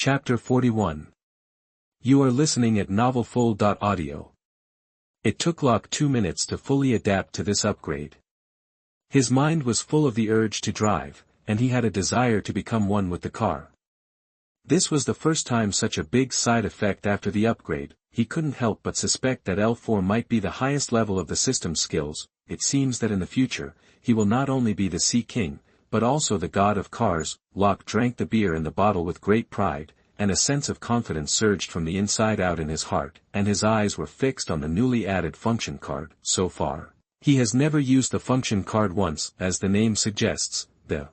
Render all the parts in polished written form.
Chapter 41. You are listening at novelfull.audio. It took Locke 2 minutes to fully adapt to this upgrade. His mind was full of the urge to drive, and he had a desire to become one with the car. This was the first time such a big side effect after the upgrade. He couldn't help but suspect that L4 might be the highest level of the system's skills. It seems that in the future, he will not only be the Sea King, but also the god of cars. Locke drank the beer in the bottle with great pride, and a sense of confidence surged from the inside out in his heart, and his eyes were fixed on the newly added function card. So far, he has never used the function card once. As the name suggests, the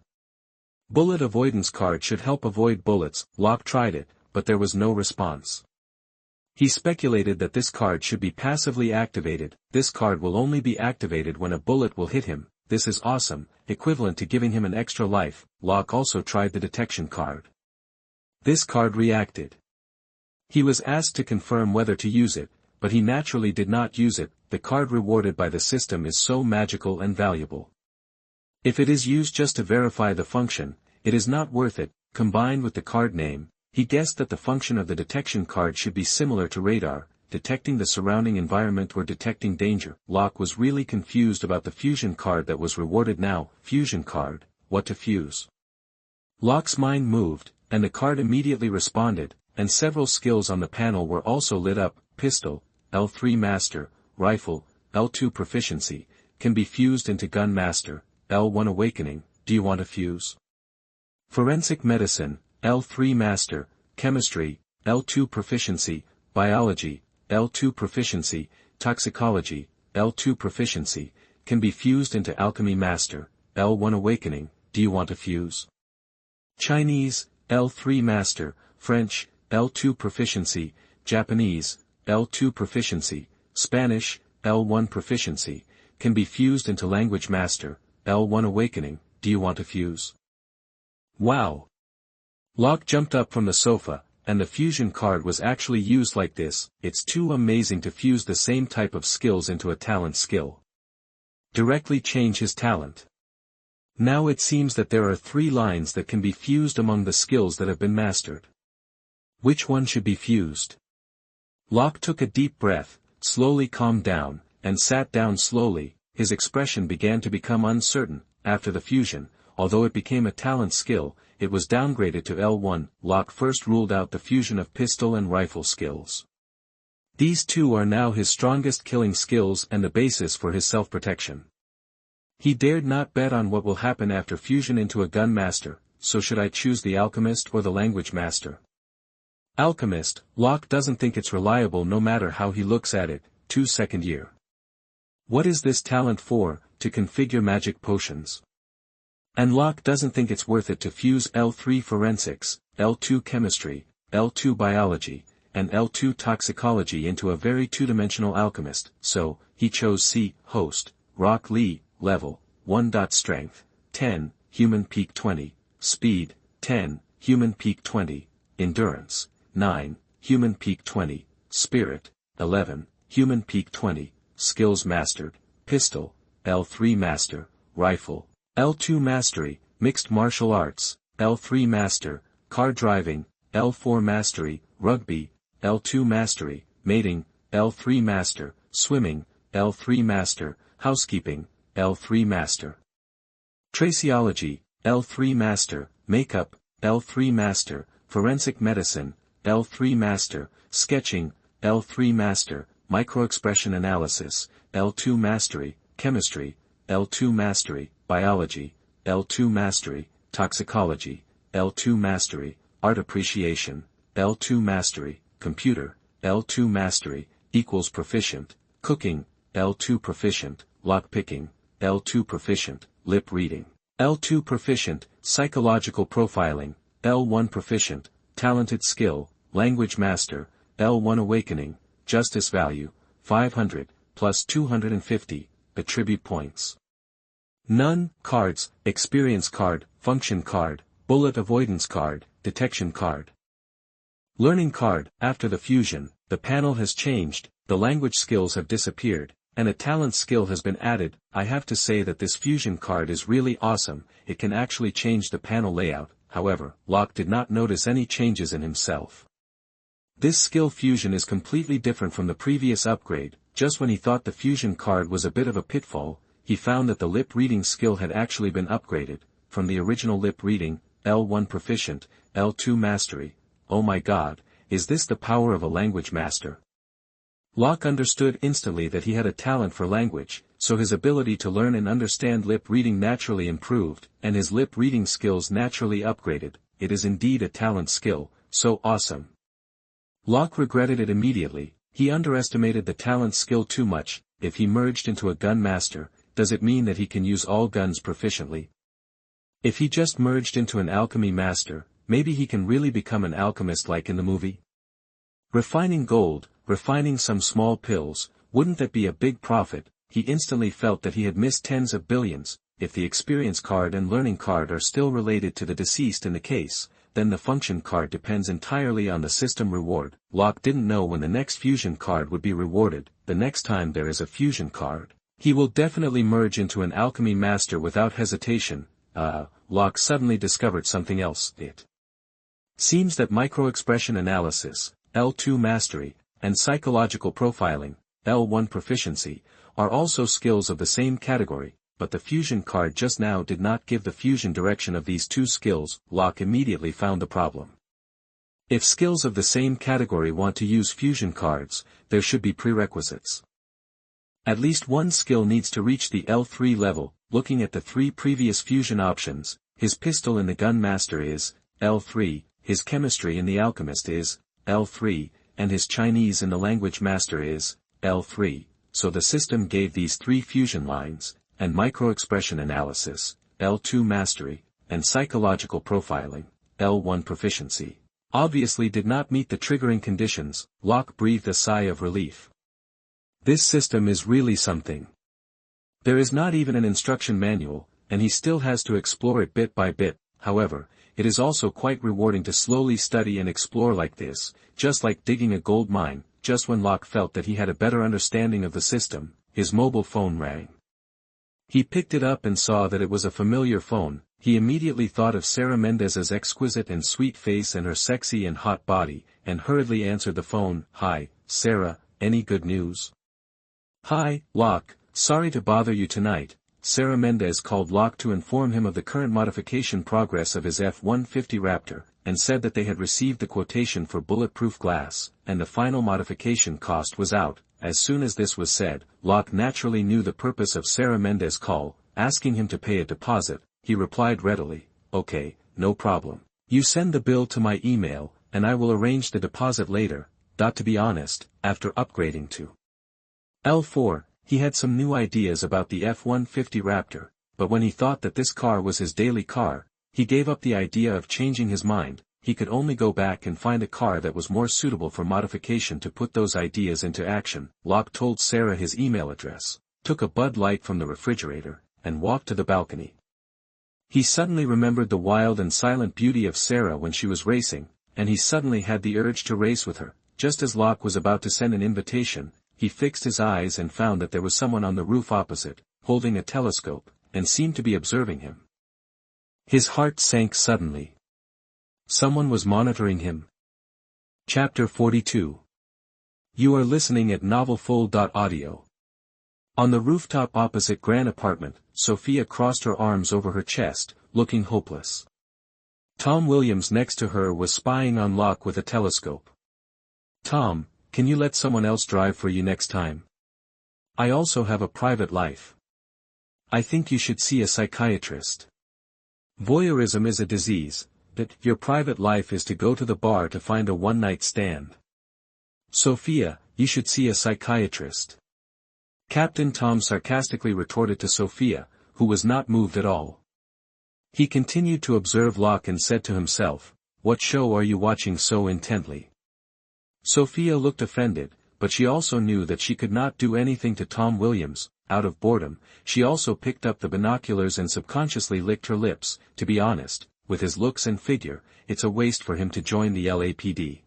bullet avoidance card should help avoid bullets. Locke tried it, but there was no response. He speculated that this card should be passively activated. This card will only be activated when a bullet will hit him. This is awesome, equivalent to giving him an extra life. Locke also tried the detection card. This card reacted. He was asked to confirm whether to use it, but he naturally did not use it. The card rewarded by the system is so magical and valuable. If it is used just to verify the function, it is not worth it. Combined with the card name, he guessed that the function of the detection card should be similar to radar, detecting the surrounding environment or detecting danger. Locke was really confused about the fusion card that was rewarded now. Fusion card, what to fuse? Locke's mind moved, and the card immediately responded, and several skills on the panel were also lit up. Pistol, L3 Master, Rifle, L2 Proficiency, can be fused into Gun Master, L1 Awakening. Do you want to fuse? Forensic Medicine, L3 Master, Chemistry, L2 Proficiency, Biology, L2 Proficiency, Toxicology, L2 Proficiency, can be fused into Alchemy Master, L1 Awakening. Do you want to fuse? Chinese, L3 Master, French, L2 Proficiency, Japanese, L2 Proficiency, Spanish, L1 Proficiency, can be fused into Language Master, L1 Awakening. Do you want to fuse? Wow! Locke jumped up from the sofa, and the fusion card was actually used like this. It's too amazing to fuse the same type of skills into a talent skill. Directly change his talent. Now it seems that there are 3 lines that can be fused among the skills that have been mastered. Which one should be fused? Locke took a deep breath, slowly calmed down, and sat down slowly. His expression began to become uncertain. After the fusion, although it became a talent skill, it was downgraded to L1. Locke first ruled out the fusion of pistol and rifle skills. These 2 are now his strongest killing skills and the basis for his self-protection. He dared not bet on what will happen after fusion into a gun master. So should I choose the alchemist or the language master? Alchemist. Locke doesn't think it's reliable no matter how he looks at it. 2nd year. What is this talent for? To configure magic potions. And Locke doesn't think it's worth it to fuse L3 Forensics, L2 Chemistry, L2 Biology, and L2 Toxicology into a very 2-dimensional alchemist. So, he chose C. Host, Rock Lee, Level, 1. Strength, 10, Human Peak 20, Speed, 10, Human Peak 20, Endurance, 9, Human Peak 20, Spirit, 11, Human Peak 20, Skills Mastered, Pistol, L3 Master, Rifle, L2 Mastery, Mixed Martial Arts, L3 Master, Car Driving, L4 Mastery, Rugby, L2 Mastery, Mating, L3 Master, Swimming, L3 Master, Housekeeping, L3 Master. Traceology, L3 Master, Makeup, L3 Master, Forensic Medicine, L3 Master, Sketching, L3 Master, Microexpression Analysis, L2 Mastery, Chemistry, L2 Mastery, Biology, L2 Mastery, Toxicology, L2 Mastery, Art Appreciation, L2 Mastery, Computer, L2 Mastery, equals Proficient, Cooking, L2 Proficient, Lockpicking, L2 Proficient, Lip Reading, L2 Proficient, Psychological Profiling, L1 Proficient, Talented Skill, Language Master, L1 Awakening, Justice Value, 500, plus 250, Attribute Points. None. Cards, Experience Card, Function Card, Bullet Avoidance Card, Detection Card. Learning Card. After the fusion, the panel has changed, the language skills have disappeared, and a talent skill has been added. I have to say that this fusion card is really awesome. It can actually change the panel layout. however, Locke did not notice any changes in himself. This skill fusion is completely different from the previous upgrade. Just when he thought the fusion card was a bit of a pitfall, he found that the lip reading skill had actually been upgraded, from the original lip reading, L1 proficient, L2 mastery. Oh my god, is this the power of a language master? Locke understood instantly that he had a talent for language, so his ability to learn and understand lip reading naturally improved, and his lip reading skills naturally upgraded. It is indeed a talent skill, so awesome. Locke regretted it immediately. He underestimated the talent skill too much. If he merged into a gun master, does it mean that he can use all guns proficiently? If he just merged into an alchemy master, maybe he can really become an alchemist like in the movie? Refining gold, refining some small pills, wouldn't that be a big profit? He instantly felt that he had missed tens of billions. If the experience card and learning card are still related to the deceased in the case, then the function card depends entirely on the system reward. Locke didn't know when the next fusion card would be rewarded. The next time there is a fusion card, he will definitely merge into an alchemy master without hesitation. Locke suddenly discovered something else. It seems that microexpression analysis, L2 mastery, and psychological profiling, L1 proficiency, are also skills of the same category, but the fusion card just now did not give the fusion direction of these two skills. Locke immediately found the problem. If skills of the same category want to use fusion cards, there should be prerequisites. At least one skill needs to reach the L3 level. Looking at the three previous fusion options, his pistol in the gun master is L3, his chemistry in the alchemist is L3, and his Chinese in the language master is L3, so the system gave these three fusion lines, and microexpression analysis, L2 mastery, and psychological profiling, L1 proficiency, obviously did not meet the triggering conditions. Locke breathed a sigh of relief. This system is really something. There is not even an instruction manual, and he still has to explore it bit by bit. However, it is also quite rewarding to slowly study and explore like this, just like digging a gold mine. Just when Locke felt that he had a better understanding of the system, his mobile phone rang. He picked it up and saw that it was a familiar phone. He immediately thought of Sarah Mendez's exquisite and sweet face and her sexy and hot body, and hurriedly answered the phone. Hi, Sarah, any good news? Hi, Locke, sorry to bother you tonight. Sarah Mendez called Locke to inform him of the current modification progress of his F-150 Raptor, and said that they had received the quotation for bulletproof glass, and the final modification cost was out. As soon as this was said, Locke naturally knew the purpose of Sarah Mendez's call, asking him to pay a deposit. He replied readily, okay, no problem. You send the bill to my email, and I will arrange the deposit later. To be honest, after upgrading to L4, he had some new ideas about the F-150 Raptor, but when he thought that this car was his daily car, he gave up the idea of changing his mind. He could only go back and find a car that was more suitable for modification to put those ideas into action. Locke told Sarah his email address, took a Bud Light from the refrigerator, and walked to the balcony. He suddenly remembered the wild and silent beauty of Sarah when she was racing, and he suddenly had the urge to race with her. Just as Locke was about to send an invitation, he fixed his eyes and found that there was someone on the roof opposite, holding a telescope, and seemed to be observing him. His heart sank suddenly. Someone was monitoring him. Chapter 42. You are listening at novelfull.audio. On the rooftop opposite Grant's apartment, Sophia crossed her arms over her chest, looking hopeless. Tom Williams next to her was spying on Locke with a telescope. Tom, can you let someone else drive for you next time? I also have a private life. I think you should see a psychiatrist. Voyeurism is a disease, but your private life is to go to the bar to find a one-night stand. Sophia, you should see a psychiatrist. Captain Tom sarcastically retorted to Sophia, who was not moved at all. He continued to observe Locke and said to himself, what show are you watching so intently? Sophia looked offended, but she also knew that she could not do anything to Tom Williams. Out of boredom, she also picked up the binoculars and subconsciously licked her lips. To be honest, with his looks and figure, it's a waste for him to join the LAPD.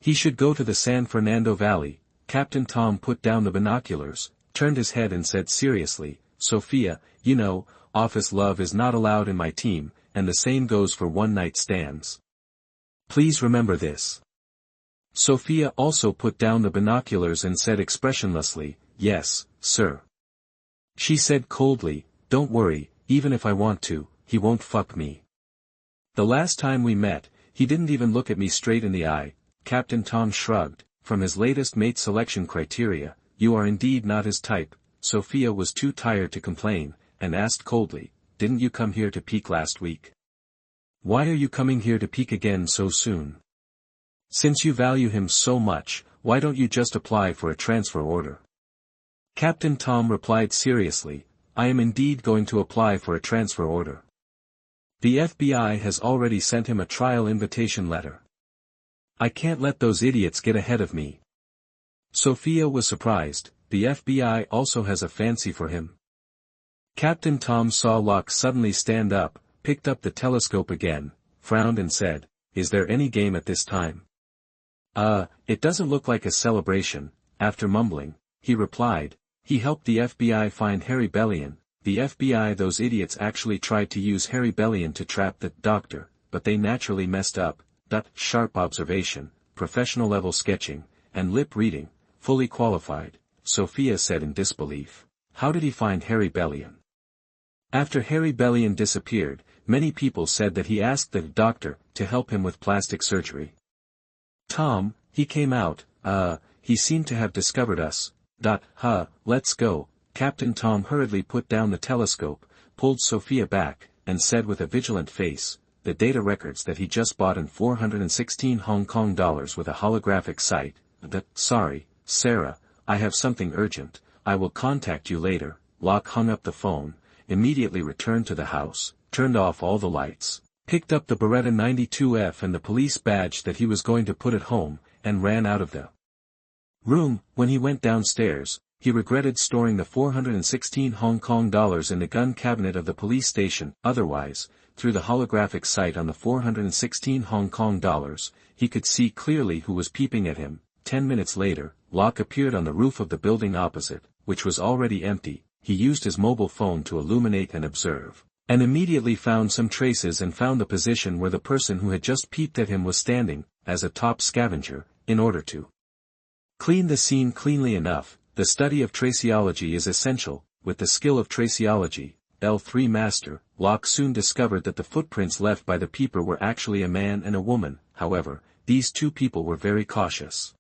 He should go to the San Fernando Valley. Captain Tom put down the binoculars, turned his head and said seriously, Sophia, you know, office love is not allowed in my team. and the same goes for one-night stands. Please remember this. Sophia also put down the binoculars and said expressionlessly, "Yes, sir." She said coldly, "Don't worry, even if I want to, he won't fuck me. The last time we met, he didn't even look at me straight in the eye." Captain Tom shrugged. From his latest mate selection criteria, "You are indeed not his type." Sophia was too tired to complain, and asked coldly, "Didn't you come here to peek last week? Why are you coming here to peek again so soon? Since you value him so much, why don't you just apply for a transfer order?" Captain Tom replied seriously, "I am indeed going to apply for a transfer order. The FBI has already sent him a trial invitation letter. I can't let those idiots get ahead of me." Sophia was surprised. The FBI also has a fancy for him. Captain Tom saw Locke suddenly stand up, picked up the telescope again, frowned and said, "Is there any game at this time?" It doesn't look like a celebration." After mumbling, he replied, "He helped the FBI find Harry Bellion." The FBI, those idiots actually tried to use Harry Bellion to trap the doctor, but they naturally messed up. Sharp observation, professional level sketching, and lip reading, fully qualified, Sophia said in disbelief. How did he find Harry Bellion? After Harry Bellion disappeared, many people said that he asked the doctor to help him with plastic surgery. "Tom, he came out, he seemed to have discovered us. Let's go." Captain Tom hurriedly put down the telescope, pulled Sophia back, and said with a vigilant face, "The data records that he just bought in 416 Hong Kong dollars with a holographic sight. Sorry, Sarah, I have something urgent, I will contact you later." Locke hung up the phone, immediately returned to the house, turned off all the lights, picked up the Beretta 92F and the police badge that he was going to put at home, and ran out of the room. When he went downstairs, he regretted storing the 416 Hong Kong dollars in the gun cabinet of the police station. Otherwise, through the holographic sight on the 416 Hong Kong dollars, he could see clearly who was peeping at him. 10 minutes later, Locke appeared on the roof of the building opposite, which was already empty. He used his mobile phone to illuminate and observe, and immediately found some traces and found the position where the person who had just peeped at him was standing, as a top scavenger, in order to clean the scene cleanly enough. The study of traceology is essential. With the skill of traceology, L3 master, Locke soon discovered that the footprints left by the peeper were actually a man and a woman. However, these two people were very cautious.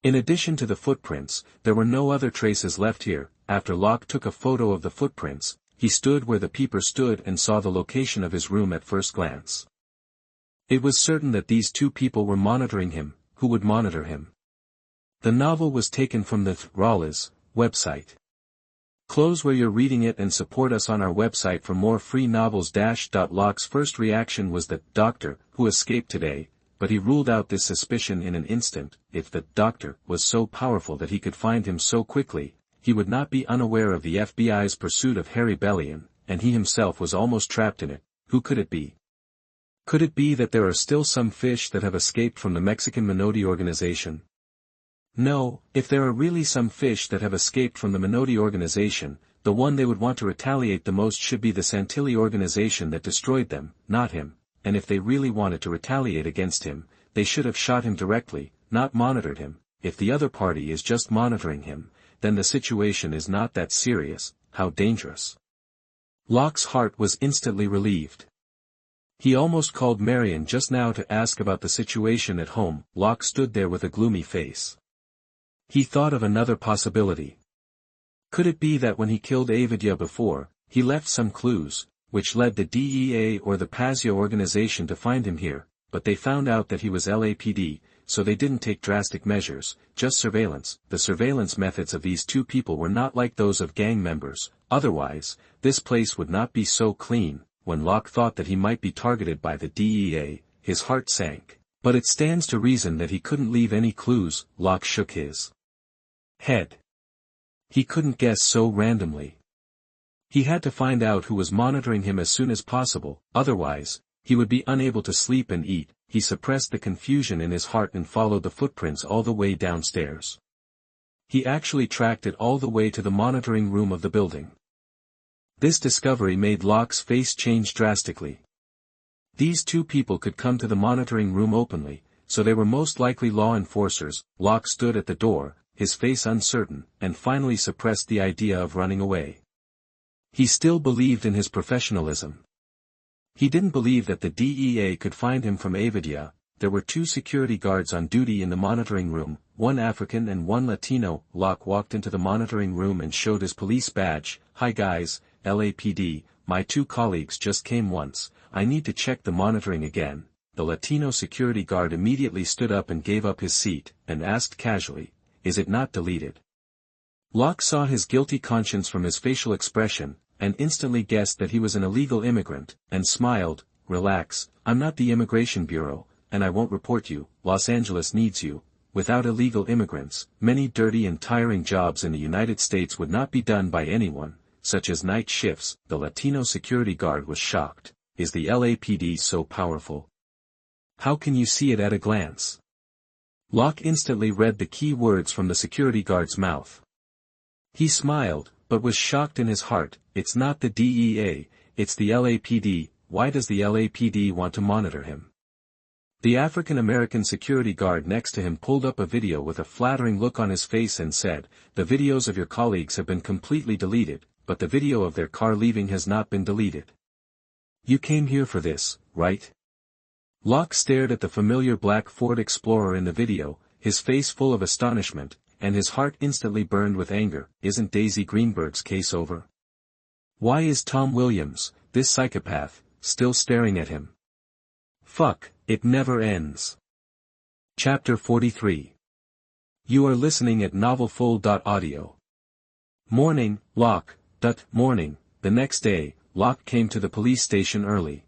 In addition to the footprints, there were no other traces left here. After Locke took a photo of the footprints, he stood where the peeper stood and saw the location of his room at first glance. It was certain that these two people were monitoring him. Who would monitor him? The novel was taken from the Rawlers website. Close where you're reading it and support us on our website for more free novels. Locke's first reaction was that doctor, who escaped today, but he ruled out this suspicion in an instant. If the doctor was so powerful that he could find him so quickly, he would not be unaware of the FBI's pursuit of Harry Bellion, and he himself was almost trapped in it. Who could it be? Could it be that there are still some fish that have escaped from the Mexican Menotti organization? No, if there are really some fish that have escaped from the Menotti organization, the one they would want to retaliate the most should be the Santilli organization that destroyed them, not him, and if they really wanted to retaliate against him, they should have shot him directly, not monitored him. If the other party is just monitoring him, then the situation is not that serious. How dangerous. Locke's heart was instantly relieved. He almost called Marion just now to ask about the situation at home. Locke stood there with a gloomy face. He thought of another possibility. Could it be that when he killed Avidya before, he left some clues, which led the DEA or the Pazio organization to find him here, but they found out that he was LAPD, so they didn't take drastic measures, just surveillance. The surveillance methods of these two people were not like those of gang members. Otherwise, this place would not be so clean. When Locke thought that he might be targeted by the DEA, his heart sank. But it stands to reason that he couldn't leave any clues. Locke shook his head. He couldn't guess so randomly. He had to find out who was monitoring him as soon as possible, otherwise, he would be unable to sleep and eat. He suppressed the confusion in his heart and followed the footprints all the way downstairs. He actually tracked it all the way to the monitoring room of the building. This discovery made Locke's face change drastically. These two people could come to the monitoring room openly, so they were most likely law enforcers. Locke stood at the door, his face uncertain, and finally suppressed the idea of running away. He still believed in his professionalism. He didn't believe that the DEA could find him from Avidia. There were 2 security guards on duty in the monitoring room, 1 African and 1 Latino. Locke walked into the monitoring room and showed his police badge. "Hi guys, LAPD, my 2 colleagues just came once, I need to check the monitoring again." The Latino security guard immediately stood up and gave up his seat, and asked casually, "Is it not deleted?" Locke saw his guilty conscience from his facial expression, and instantly guessed that he was an illegal immigrant, and smiled. "Relax, I'm not the Immigration Bureau, and I won't report you. Los Angeles needs you. Without illegal immigrants, many dirty and tiring jobs in the United States would not be done by anyone, such as night shifts." The Latino security guard was shocked. "Is the LAPD so powerful? How can you see it at a glance?" Locke instantly read the key words from the security guard's mouth. He smiled, but was shocked in his heart. "It's not the DEA, it's the LAPD. Why does the LAPD want to monitor him?" The African-American security guard next to him pulled up a video with a flattering look on his face and said, "The videos of your colleagues have been completely deleted, but the video of their car leaving has not been deleted. You came here for this, right?" Locke stared at the familiar black Ford Explorer in the video, his face full of astonishment, and his heart instantly burned with anger. Isn't Daisy Greenberg's case over? Why is Tom Williams, this psychopath, still staring at him? Fuck, it never ends. Chapter 43. You are listening at novelfull.audio. Morning, Locke. Morning. The next day, Locke came to the police station early.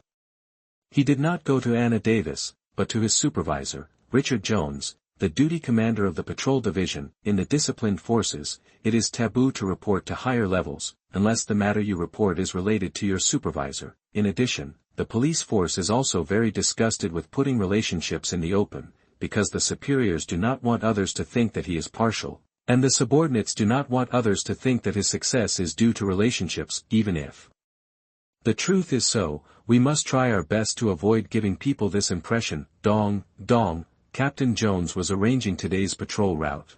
He did not go to Anna Davis, but to his supervisor, Richard Jones, the duty commander of the patrol division. In the disciplined forces, it is taboo to report to higher levels, unless the matter you report is related to your supervisor. In addition, the police force is also very disgusted with putting relationships in the open, because the superiors do not want others to think that he is partial, and the subordinates do not want others to think that his success is due to relationships, even if the truth is so. We must try our best to avoid giving people this impression. Dong, dong, Captain Jones was arranging today's patrol route.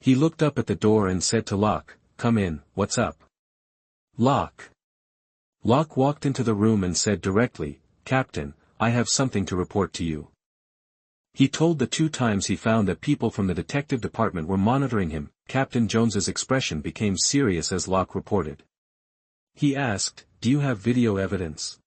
He looked up at the door and said to Locke, "Come in, what's up?" Locke walked into the room and said directly, "Captain, I have something to report to you." He told the 2 times he found that people from the detective department were monitoring him. Captain Jones's expression became serious as Locke reported. He asked, "Do you have video evidence?"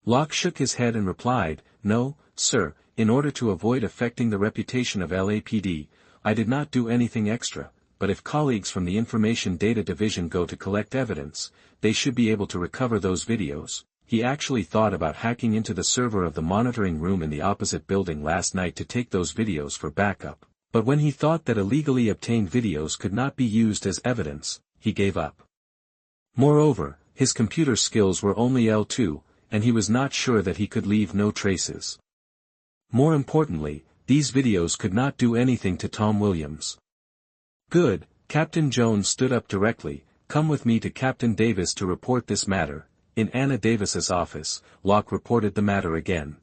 Locke shook his head and replied, "No, sir, in order to avoid affecting the reputation of LAPD, I did not do anything extra, but if colleagues from the Information Data Division go to collect evidence, they should be able to recover those videos." He actually thought about hacking into the server of the monitoring room in the opposite building last night to take those videos for backup, but when he thought that illegally obtained videos could not be used as evidence, he gave up. Moreover, his computer skills were only L2, and he was not sure that he could leave no traces. More importantly, these videos could not do anything to Tom Williams. "Good," Captain Jones stood up directly, "come with me to Captain Davis to report this matter." In Anna Davis's office, Locke reported the matter again.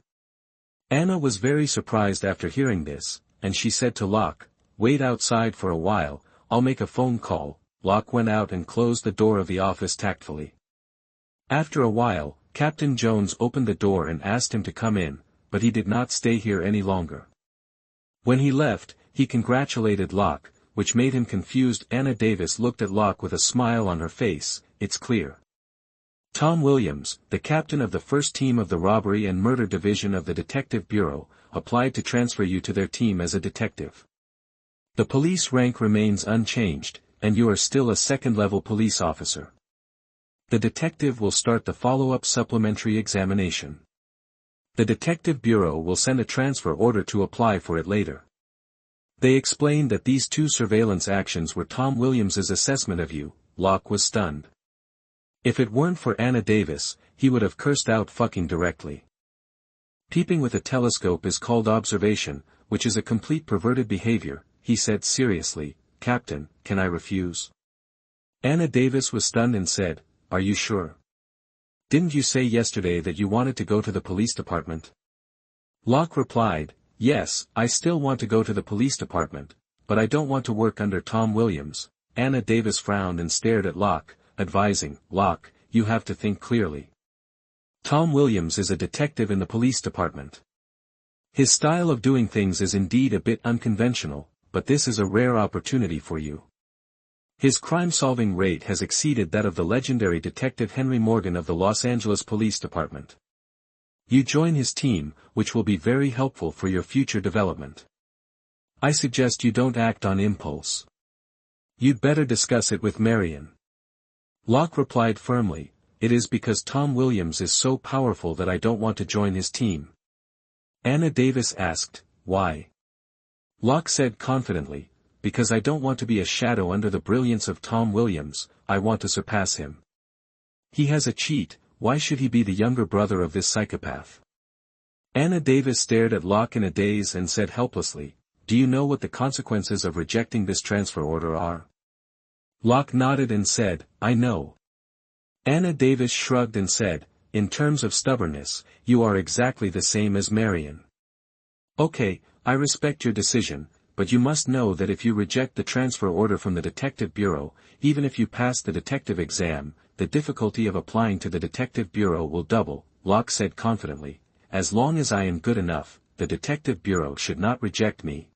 Anna was very surprised after hearing this, and she said to Locke, "Wait outside for a while, I'll make a phone call." Locke went out and closed the door of the office tactfully. After a while, Captain Jones opened the door and asked him to come in, but he did not stay here any longer. When he left, he congratulated Locke, which made him confused. Anna Davis looked at Locke with a smile on her face. "It's clear. Tom Williams, the captain of the first team of the Robbery and Murder Division of the Detective Bureau, applied to transfer you to their team as a detective. The police rank remains unchanged, and you are still a second-level police officer. The detective will start the follow-up supplementary examination. The Detective Bureau will send a transfer order to apply for it later." They explained that these 2 surveillance actions were Tom Williams's assessment of you. Locke was stunned. If it weren't for Anna Davis, he would have cursed out fucking directly. "Peeping with a telescope is called observation, which is a complete perverted behavior," he said seriously. "Captain, can I refuse?" Anna Davis was stunned and said, "Are you sure?" Didn't you say yesterday that you wanted to go to the police department? Locke replied, yes, I still want to go to the police department, but I don't want to work under Tom Williams. Anna Davis frowned and stared at Locke, advising, Locke, you have to think clearly. Tom Williams is a detective in the police department. His style of doing things is indeed a bit unconventional, but this is a rare opportunity for you. His crime-solving rate has exceeded that of the legendary Detective Henry Morgan of the Los Angeles Police Department. You join his team, which will be very helpful for your future development. I suggest you don't act on impulse. You'd better discuss it with Marion. Locke replied firmly, it is because Tom Williams is so powerful that I don't want to join his team. Anna Davis asked, why? Locke said confidently, because I don't want to be a shadow under the brilliance of Tom Williams, I want to surpass him. He has a cheat, why should he be the younger brother of this psychopath? Anna Davis stared at Locke in a daze and said helplessly, do you know what the consequences of rejecting this transfer order are? Locke nodded and said, I know. Anna Davis shrugged and said, in terms of stubbornness, you are exactly the same as Marion. Okay, I respect your decision, but you must know that if you reject the transfer order from the Detective Bureau, even if you pass the detective exam, the difficulty of applying to the Detective Bureau will double, Locke said confidently. As long as I am good enough, the Detective Bureau should not reject me.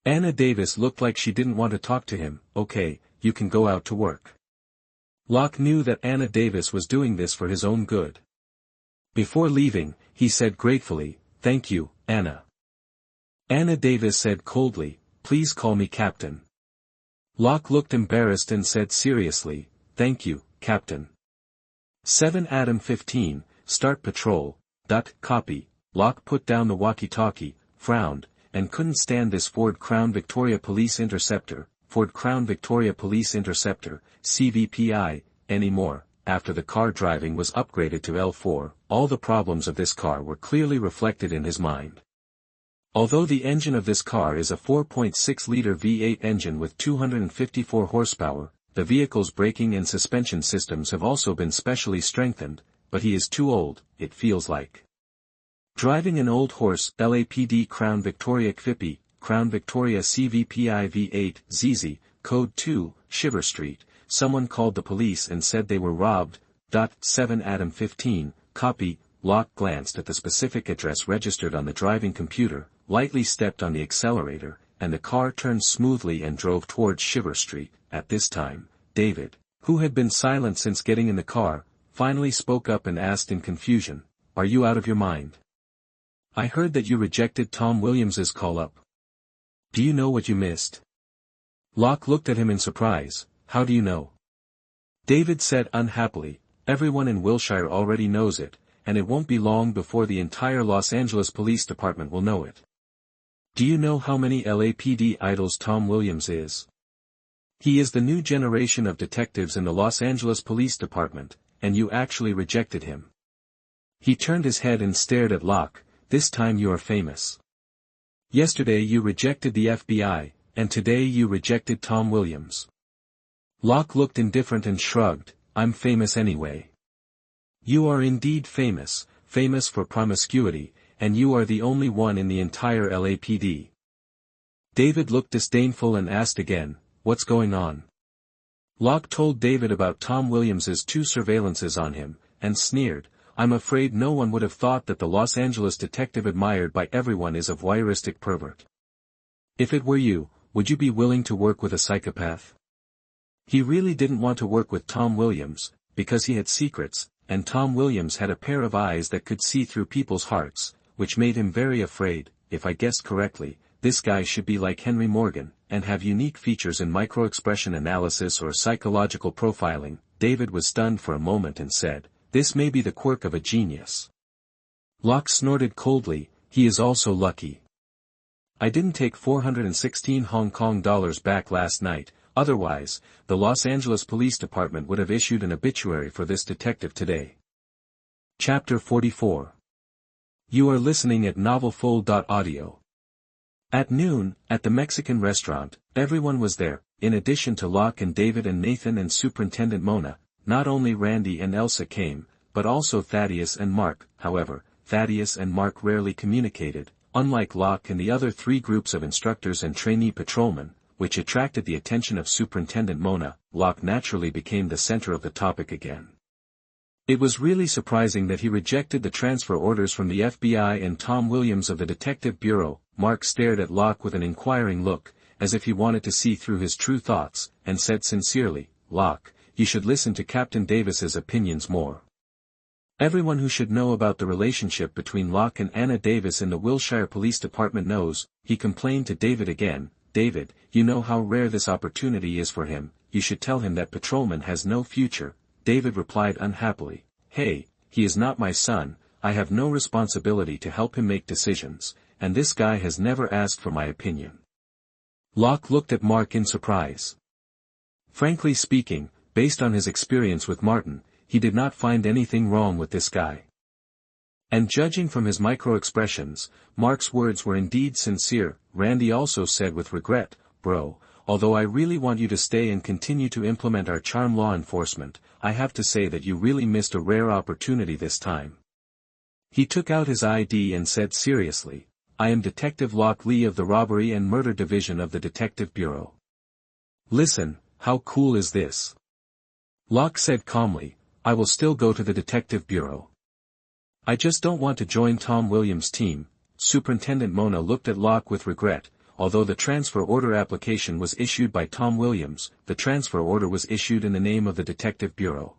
Anna Davis looked like she didn't want to talk to him. Okay, you can go out to work. Locke knew that Anna Davis was doing this for his own good. Before leaving, he said gratefully, thank you, Anna. Anna Davis said coldly, please call me Captain. Locke looked embarrassed and said seriously, thank you, Captain. 7 Adam 15, start patrol. Copy. Locke put down the walkie-talkie, frowned, and couldn't stand this Ford Crown Victoria Police Interceptor, CVPI, anymore. After the car driving was upgraded to L4, all the problems of this car were clearly reflected in his mind. Although the engine of this car is a 4.6-liter V8 engine with 254 horsepower, the vehicle's braking and suspension systems have also been specially strengthened, but he is too old, it feels like. Driving an old horse, LAPD Crown Victoria CVP, Crown Victoria CVPI V8 ZZ, Code 2, Shiver Street, someone called the police and said they were robbed. 7 Adam 15, copy. Locke glanced at the specific address registered on the driving computer, lightly stepped on the accelerator, and the car turned smoothly and drove towards Shiver Street. At this time, David, who had been silent since getting in the car, finally spoke up and asked in confusion, are you out of your mind? I heard that you rejected Tom Williams's call-up. Do you know what you missed? Locke looked at him in surprise, how do you know? David said unhappily, everyone in Wilshire already knows it, and it won't be long before the entire Los Angeles Police Department will know it. Do you know how many LAPD idols Tom Williams is? He is the new generation of detectives in the Los Angeles Police Department, and you actually rejected him. He turned his head and stared at Locke, this time you are famous. Yesterday you rejected the FBI, and today you rejected Tom Williams. Locke looked indifferent and shrugged, I'm famous anyway. You are indeed famous, famous for promiscuity, and you are the only one in the entire LAPD. David looked disdainful and asked again, what's going on? Locke told David about Tom Williams's 2 surveillances on him, and sneered, I'm afraid no one would have thought that the Los Angeles detective admired by everyone is a voyeuristic pervert. If it were you, would you be willing to work with a psychopath? He really didn't want to work with Tom Williams, because he had secrets, and Tom Williams had a pair of eyes that could see through people's hearts, which made him very afraid. If I guessed correctly, this guy should be like Henry Morgan, and have unique features in microexpression analysis or psychological profiling. David was stunned for a moment and said, this may be the quirk of a genius. Locke snorted coldly, he is also lucky. I didn't take 416 Hong Kong dollars back last night, otherwise, the Los Angeles Police Department would have issued an obituary for this detective today. Chapter 44. You are listening at novelfull.audio. At noon, at the Mexican restaurant, everyone was there, in addition to Locke and David and Nathan and Superintendent Mona. Not only Randy and Elsa came, but also Thaddeus and Mark. However, Thaddeus and Mark rarely communicated, unlike Locke and the other three groups of instructors and trainee patrolmen, which attracted the attention of Superintendent Mona. Locke naturally became the center of the topic again. It was really surprising that he rejected the transfer orders from the FBI and Tom Williams of the Detective Bureau. Mark stared at Locke with an inquiring look, as if he wanted to see through his true thoughts, and said sincerely, "Locke, you should listen to Captain Davis's opinions more. Everyone who should know about the relationship between Locke and Anna Davis in the Wilshire Police Department knows." He complained to David again. "David, you know how rare this opportunity is for him, you should tell him that patrolman has no future." David replied unhappily, "Hey, he is not my son, I have no responsibility to help him make decisions, and this guy has never asked for my opinion." Locke looked at Mark in surprise. Frankly speaking, based on his experience with Martin, he did not find anything wrong with this guy. And judging from his micro-expressions, Mark's words were indeed sincere. Randy also said with regret, "Bro, although I really want you to stay and continue to implement our charm law enforcement, I have to say that you really missed a rare opportunity this time." He took out his ID and said seriously, "I am Detective Locke Lee of the Robbery and Murder Division of the Detective Bureau." "Listen, how cool is this?" Locke said calmly, "I will still go to the Detective Bureau. I just don't want to join Tom Williams' team." Superintendent Mona looked at Locke with regret. Although the transfer order application was issued by Tom Williams, the transfer order was issued in the name of the Detective Bureau.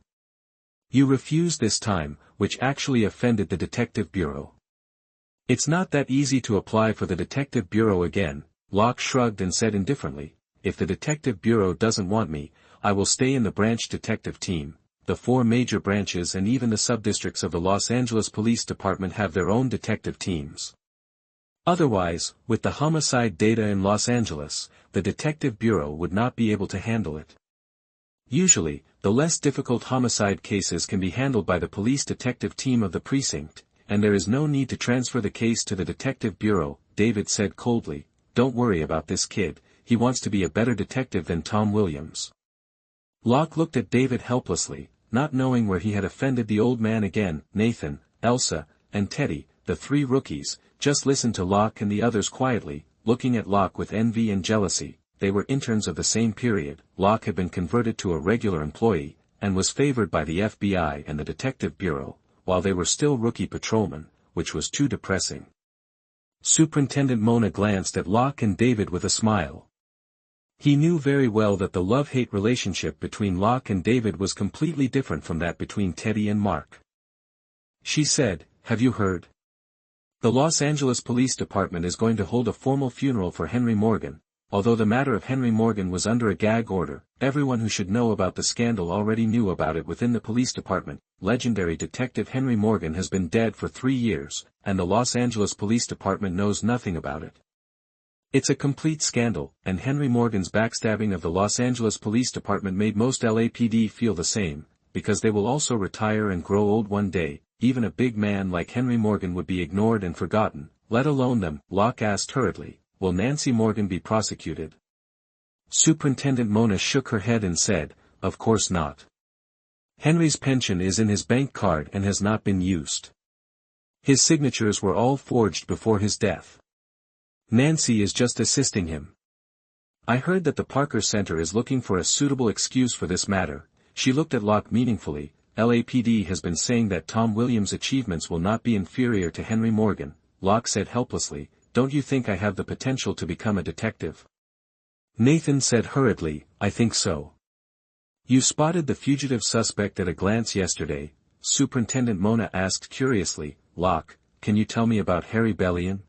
"You refused this time," which actually offended the Detective Bureau. "It's not that easy to apply for the Detective Bureau again." Locke shrugged and said indifferently, "If the Detective Bureau doesn't want me, I will stay in the branch detective team. The four major branches and even the subdistricts of the Los Angeles Police Department have their own detective teams. Otherwise, with the homicide data in Los Angeles, the Detective Bureau would not be able to handle it. Usually, the less difficult homicide cases can be handled by the police detective team of the precinct, and there is no need to transfer the case to the Detective Bureau." David said coldly, "Don't worry about this kid, he wants to be a better detective than Tom Williams." Locke looked at David helplessly, not knowing where he had offended the old man again. Nathan, Elsa, and Teddy, the three rookies, just listened to Locke and the others quietly, looking at Locke with envy and jealousy. They were interns of the same period. Locke had been converted to a regular employee, and was favored by the FBI and the Detective Bureau, while they were still rookie patrolmen, which was too depressing. Superintendent Mona glanced at Locke and David with a smile. He knew very well that the love-hate relationship between Locke and David was completely different from that between Teddy and Mark. She said, "Have you heard? The Los Angeles Police Department is going to hold a formal funeral for Henry Morgan." Although the matter of Henry Morgan was under a gag order, everyone who should know about the scandal already knew about it within the police department. Legendary detective Henry Morgan has been dead for 3 years, and the Los Angeles Police Department knows nothing about it. It's a complete scandal, and Henry Morgan's backstabbing of the Los Angeles Police Department made most LAPD feel the same, because they will also retire and grow old one day. Even a big man like Henry Morgan would be ignored and forgotten, let alone them. Locke asked hurriedly, "Will Nancy Morgan be prosecuted?" Superintendent Mona shook her head and said, "Of course not. Henry's pension is in his bank card and has not been used. His signatures were all forged before his death. Nancy is just assisting him. I heard that the Parker Center is looking for a suitable excuse for this matter." She looked at Locke meaningfully. "LAPD has been saying that Tom Williams' achievements will not be inferior to Henry Morgan." Locke said helplessly, "Don't you think I have the potential to become a detective?" Nathan said hurriedly, "I think so." "You spotted the fugitive suspect at a glance yesterday?" Superintendent Mona asked curiously. "Locke, can you tell me about Harry Bellion?"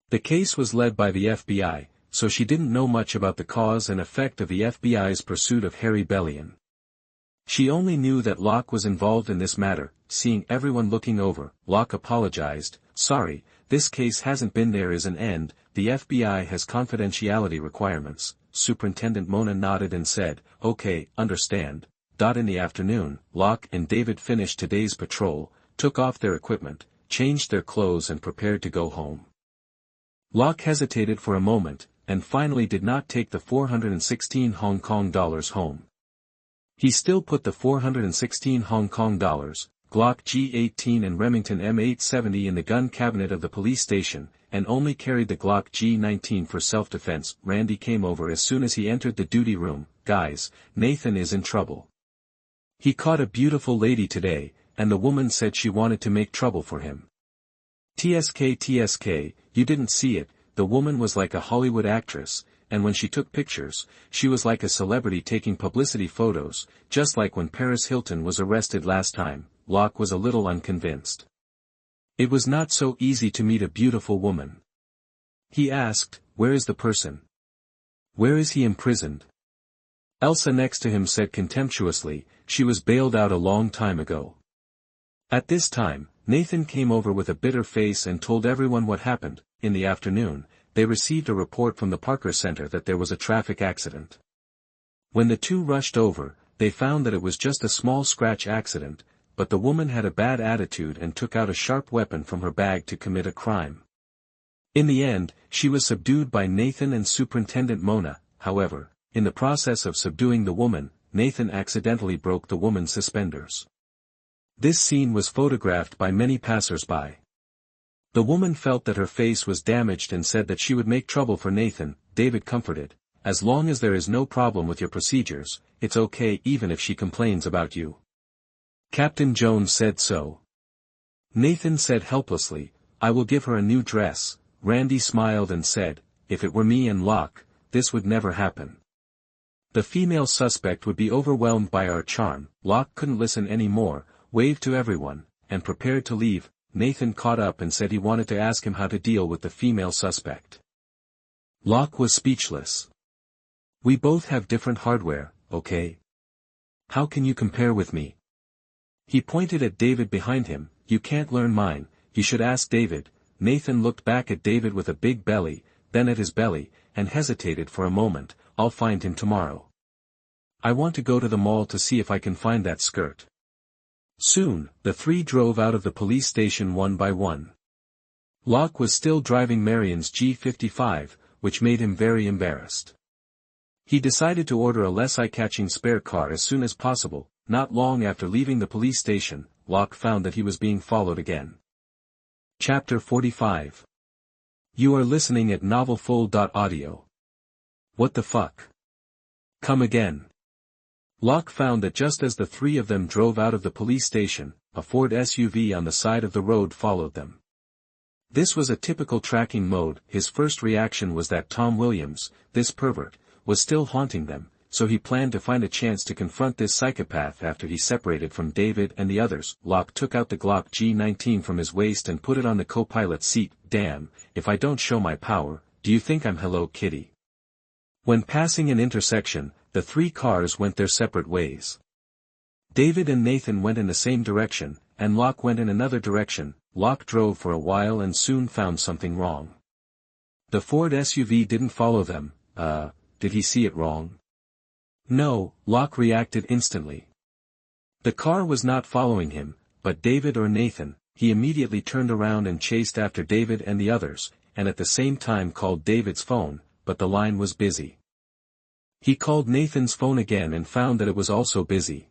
The case was led by the FBI, so she didn't know much about the cause and effect of the FBI's pursuit of Harry Bellion. She only knew that Locke was involved in this matter. Seeing everyone looking over, Locke apologized, "Sorry, this case hasn't been there is an end, the FBI has confidentiality requirements." Superintendent Mona nodded and said, "Okay, understand." In the afternoon, Locke and David finished today's patrol, took off their equipment, changed their clothes and prepared to go home. Locke hesitated for a moment, and finally did not take the 416 Hong Kong dollars home. He still put the 416 Hong Kong dollars, Glock G18 and Remington M870 in the gun cabinet of the police station, and only carried the Glock G19 for self-defense. Randy came over as soon as he entered the duty room. Guys, Nathan is in trouble. He caught a beautiful lady today, and the woman said she wanted to make trouble for him. TSK, you didn't see it, the woman was like a Hollywood actress, and when she took pictures, she was like a celebrity taking publicity photos, just like when Paris Hilton was arrested last time. Locke was a little unconvinced. It was not so easy to meet a beautiful woman. He asked, where is the person? Where is he imprisoned? Elsa next to him said contemptuously, she was bailed out a long time ago. At this time, Nathan came over with a bitter face and told everyone what happened. In the afternoon, they received a report from the Parker Center that there was a traffic accident. When the two rushed over, they found that it was just a small scratch accident, but the woman had a bad attitude and took out a sharp weapon from her bag to commit a crime. In the end, she was subdued by Nathan and Superintendent Mona. However, in the process of subduing the woman, Nathan accidentally broke the woman's suspenders. This scene was photographed by many passers-by. The woman felt that her face was damaged and said that she would make trouble for Nathan. David comforted, as long as there is no problem with your procedures, it's okay even if she complains about you. Captain Jones said so. Nathan said helplessly, I will give her a new dress. Randy smiled and said, if it were me and Locke, this would never happen. The female suspect would be overwhelmed by our charm. Locke couldn't listen any more, waved to everyone, and prepared to leave. Nathan caught up and said he wanted to ask him how to deal with the female suspect. Locke was speechless. We both have different hardware, okay? How can you compare with me? He pointed at David behind him. You can't learn mine, you should ask David. Nathan looked back at David with a big belly, then at his belly, and hesitated for a moment. I'll find him tomorrow. I want to go to the mall to see if I can find that skirt. Soon, the three drove out of the police station one by one. Locke was still driving Marion's G55, which made him very embarrassed. He decided to order a less eye-catching spare car as soon as possible. Not long after leaving the police station, Locke found that he was being followed again. Chapter 45. You are listening at novelfull.audio. What the fuck? Come again. Locke found that just as the three of them drove out of the police station, a Ford SUV on the side of the road followed them. This was a typical tracking mode. His first reaction was that Tom Williams, this pervert, was still haunting them, so he planned to find a chance to confront this psychopath after he separated from David and the others. Locke took out the Glock G19 from his waist and put it on the co-pilot's seat. Damn, if I don't show my power, do you think I'm Hello Kitty? When passing an intersection, the three cars went their separate ways. David and Nathan went in the same direction, and Locke went in another direction. Locke drove for a while and soon found something wrong. The Ford SUV didn't follow them. Did he see it wrong? No, Locke reacted instantly. The car was not following him, but David or Nathan. He immediately turned around and chased after David and the others, and at the same time called David's phone, but the line was busy. He called Nathan's phone again and found that it was also busy.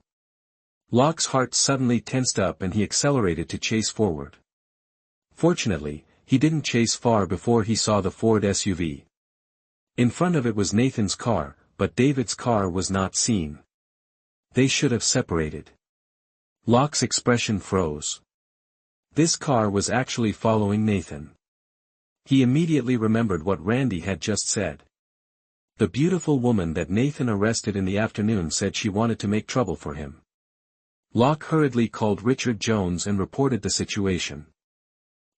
Locke's heart suddenly tensed up and he accelerated to chase forward. Fortunately, he didn't chase far before he saw the Ford SUV. In front of it was Nathan's car, but David's car was not seen. They should have separated. Locke's expression froze. This car was actually following Nathan. He immediately remembered what Randy had just said. The beautiful woman that Nathan arrested in the afternoon said she wanted to make trouble for him. Locke hurriedly called Richard Jones and reported the situation.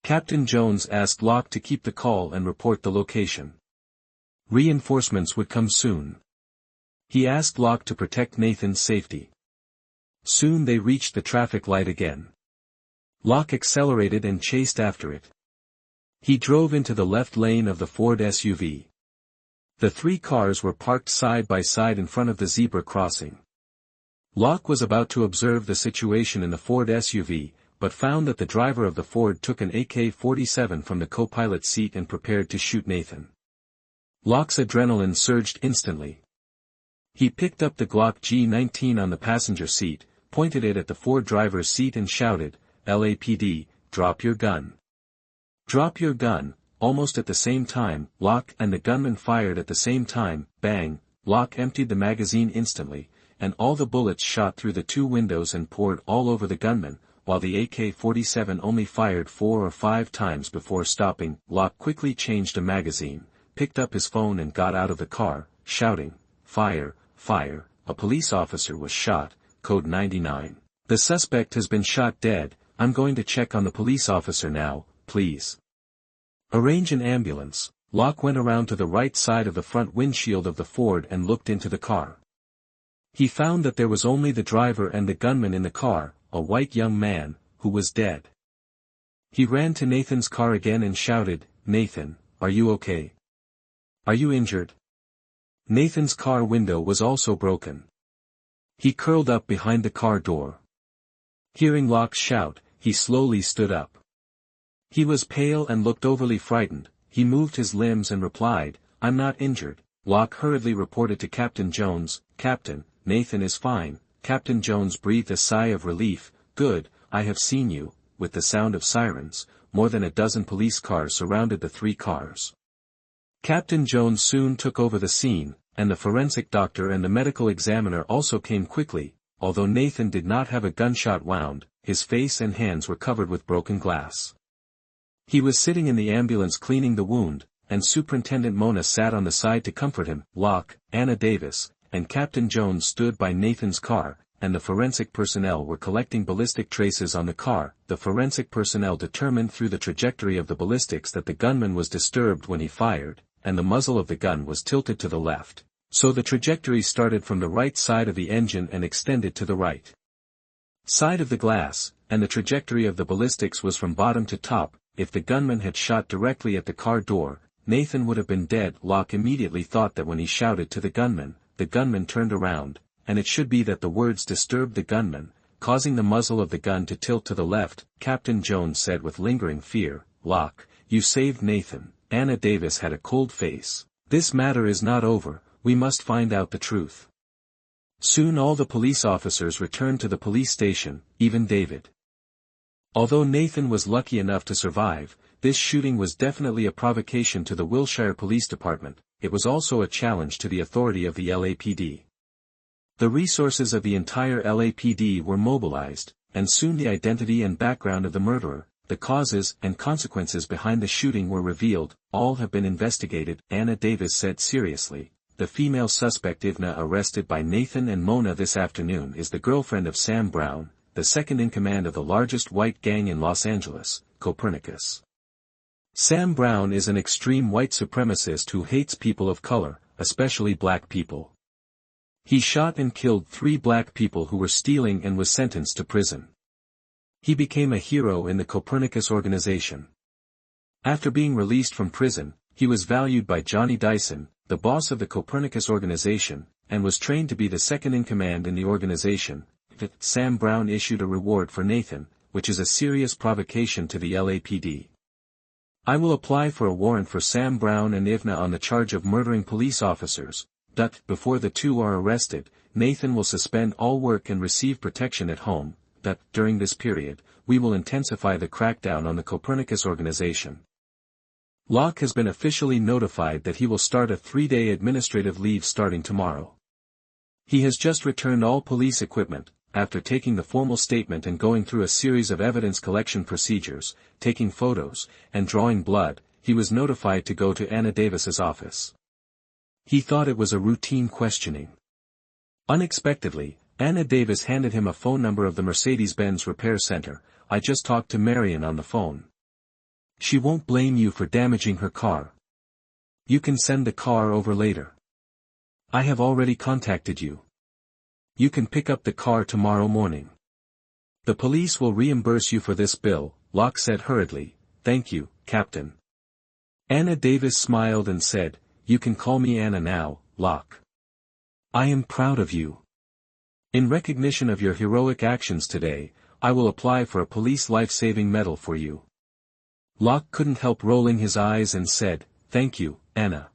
Captain Jones asked Locke to keep the call and report the location. Reinforcements would come soon. He asked Locke to protect Nathan's safety. Soon they reached the traffic light again. Locke accelerated and chased after it. He drove into the left lane of the Ford SUV. The three cars were parked side by side in front of the zebra crossing. Locke was about to observe the situation in the Ford SUV, but found that the driver of the Ford took an AK-47 from the co-pilot's seat and prepared to shoot Nathan. Locke's adrenaline surged instantly. He picked up the Glock G19 on the passenger seat, pointed it at the Ford driver's seat and shouted, "LAPD, drop your gun. Drop your gun." Almost at the same time, Locke and the gunman fired at the same time. Bang! Locke emptied the magazine instantly, and all the bullets shot through the two windows and poured all over the gunman, while the AK-47 only fired 4 or 5 times before stopping. Locke quickly changed a magazine, picked up his phone and got out of the car, shouting, "Fire, fire, a police officer was shot, code 99. The suspect has been shot dead. I'm going to check on the police officer now, please. Arrange an ambulance." Locke went around to the right side of the front windshield of the Ford and looked into the car. He found that there was only the driver and the gunman in the car, a white young man, who was dead. He ran to Nathan's car again and shouted, "Nathan, are you okay? Are you injured?" Nathan's car window was also broken. He curled up behind the car door. Hearing Locke's shout, he slowly stood up. He was pale and looked overly frightened. He moved his limbs and replied, "I'm not injured." Locke hurriedly reported to Captain Jones, "Captain, Nathan is fine." Captain Jones breathed a sigh of relief. "Good, I have seen you." With the sound of sirens, more than a dozen police cars surrounded the 3 cars. Captain Jones soon took over the scene, and the forensic doctor and the medical examiner also came quickly. Although Nathan did not have a gunshot wound, his face and hands were covered with broken glass. He was sitting in the ambulance cleaning the wound, and Superintendent Mona sat on the side to comfort him. Locke, Anna Davis, and Captain Jones stood by Nathan's car, and the forensic personnel were collecting ballistic traces on the car. The forensic personnel determined through the trajectory of the ballistics that the gunman was disturbed when he fired, and the muzzle of the gun was tilted to the left, so the trajectory started from the right side of the engine and extended to the right side of the glass, and the trajectory of the ballistics was from bottom to top. If the gunman had shot directly at the car door, Nathan would have been dead. Locke immediately thought that when he shouted to the gunman turned around, and it should be that the words disturbed the gunman, causing the muzzle of the gun to tilt to the left. Captain Jones said with lingering fear, "Locke, you saved Nathan." Anna Davis had a cold face. "This matter is not over, we must find out the truth." Soon all the police officers returned to the police station, even David. Although Nathan was lucky enough to survive, this shooting was definitely a provocation to the Wilshire Police Department. It was also a challenge to the authority of the LAPD. The resources of the entire LAPD were mobilized, and soon the identity and background of the murderer, the causes and consequences behind the shooting were revealed. "All have been investigated," Anna Davis said seriously. "The female suspect Ivna arrested by Nathan and Mona this afternoon is the girlfriend of Sam Brown, the second in command of the largest white gang in Los Angeles, Copernicus. Sam Brown is an extreme white supremacist who hates people of color, especially black people. He shot and killed 3 black people who were stealing and was sentenced to prison. He became a hero in the Copernicus organization. After being released from prison, he was valued by Johnny Dyson, the boss of the Copernicus organization, and was trained to be the second in command in the organization. Sam Brown issued a reward for Nathan, which is a serious provocation to the LAPD. I will apply for a warrant for Sam Brown and Ivna on the charge of murdering police officers. Before the 2 are arrested, Nathan will suspend all work and receive protection at home. During this period, we will intensify the crackdown on the Copernicus organization. Locke has been officially notified that he will start a 3-day administrative leave starting tomorrow. He has just returned all police equipment. After taking the formal statement and going through a series of evidence collection procedures, taking photos, and drawing blood, he was notified to go to Anna Davis's office. He thought it was a routine questioning. Unexpectedly, Anna Davis handed him a phone number of the Mercedes-Benz Repair Center. "I just talked to Marion on the phone. She won't blame you for damaging her car. You can send the car over later. I have already contacted you. You can pick up the car tomorrow morning. The police will reimburse you for this bill," Locke said hurriedly. "Thank you, Captain." Anna Davis smiled and said, "You can call me Anna now, Locke. I am proud of you. In recognition of your heroic actions today, I will apply for a police life-saving medal for you." Locke couldn't help rolling his eyes and said, "Thank you, Anna."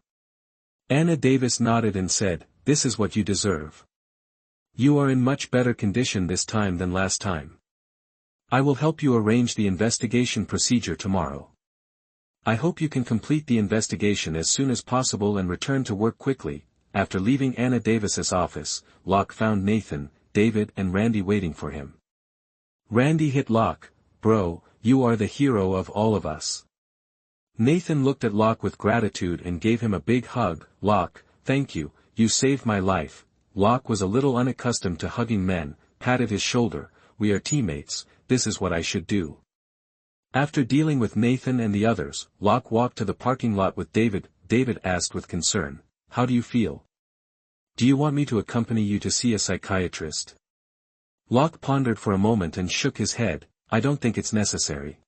Anna Davis nodded and said, "This is what you deserve. You are in much better condition this time than last time. I will help you arrange the investigation procedure tomorrow. I hope you can complete the investigation as soon as possible and return to work quickly." After leaving Anna Davis's office, Locke found Nathan, David and Randy waiting for him. Randy hit Locke. "Bro, you are the hero of all of us." Nathan looked at Locke with gratitude and gave him a big hug. "Locke, thank you, you saved my life." Locke was a little unaccustomed to hugging men, patted his shoulder. "We are teammates, this is what I should do." After dealing with Nathan and the others, Locke walked to the parking lot with David. David asked with concern, "How do you feel? Do you want me to accompany you to see a psychiatrist?" Locke pondered for a moment and shook his head. "I don't think it's necessary.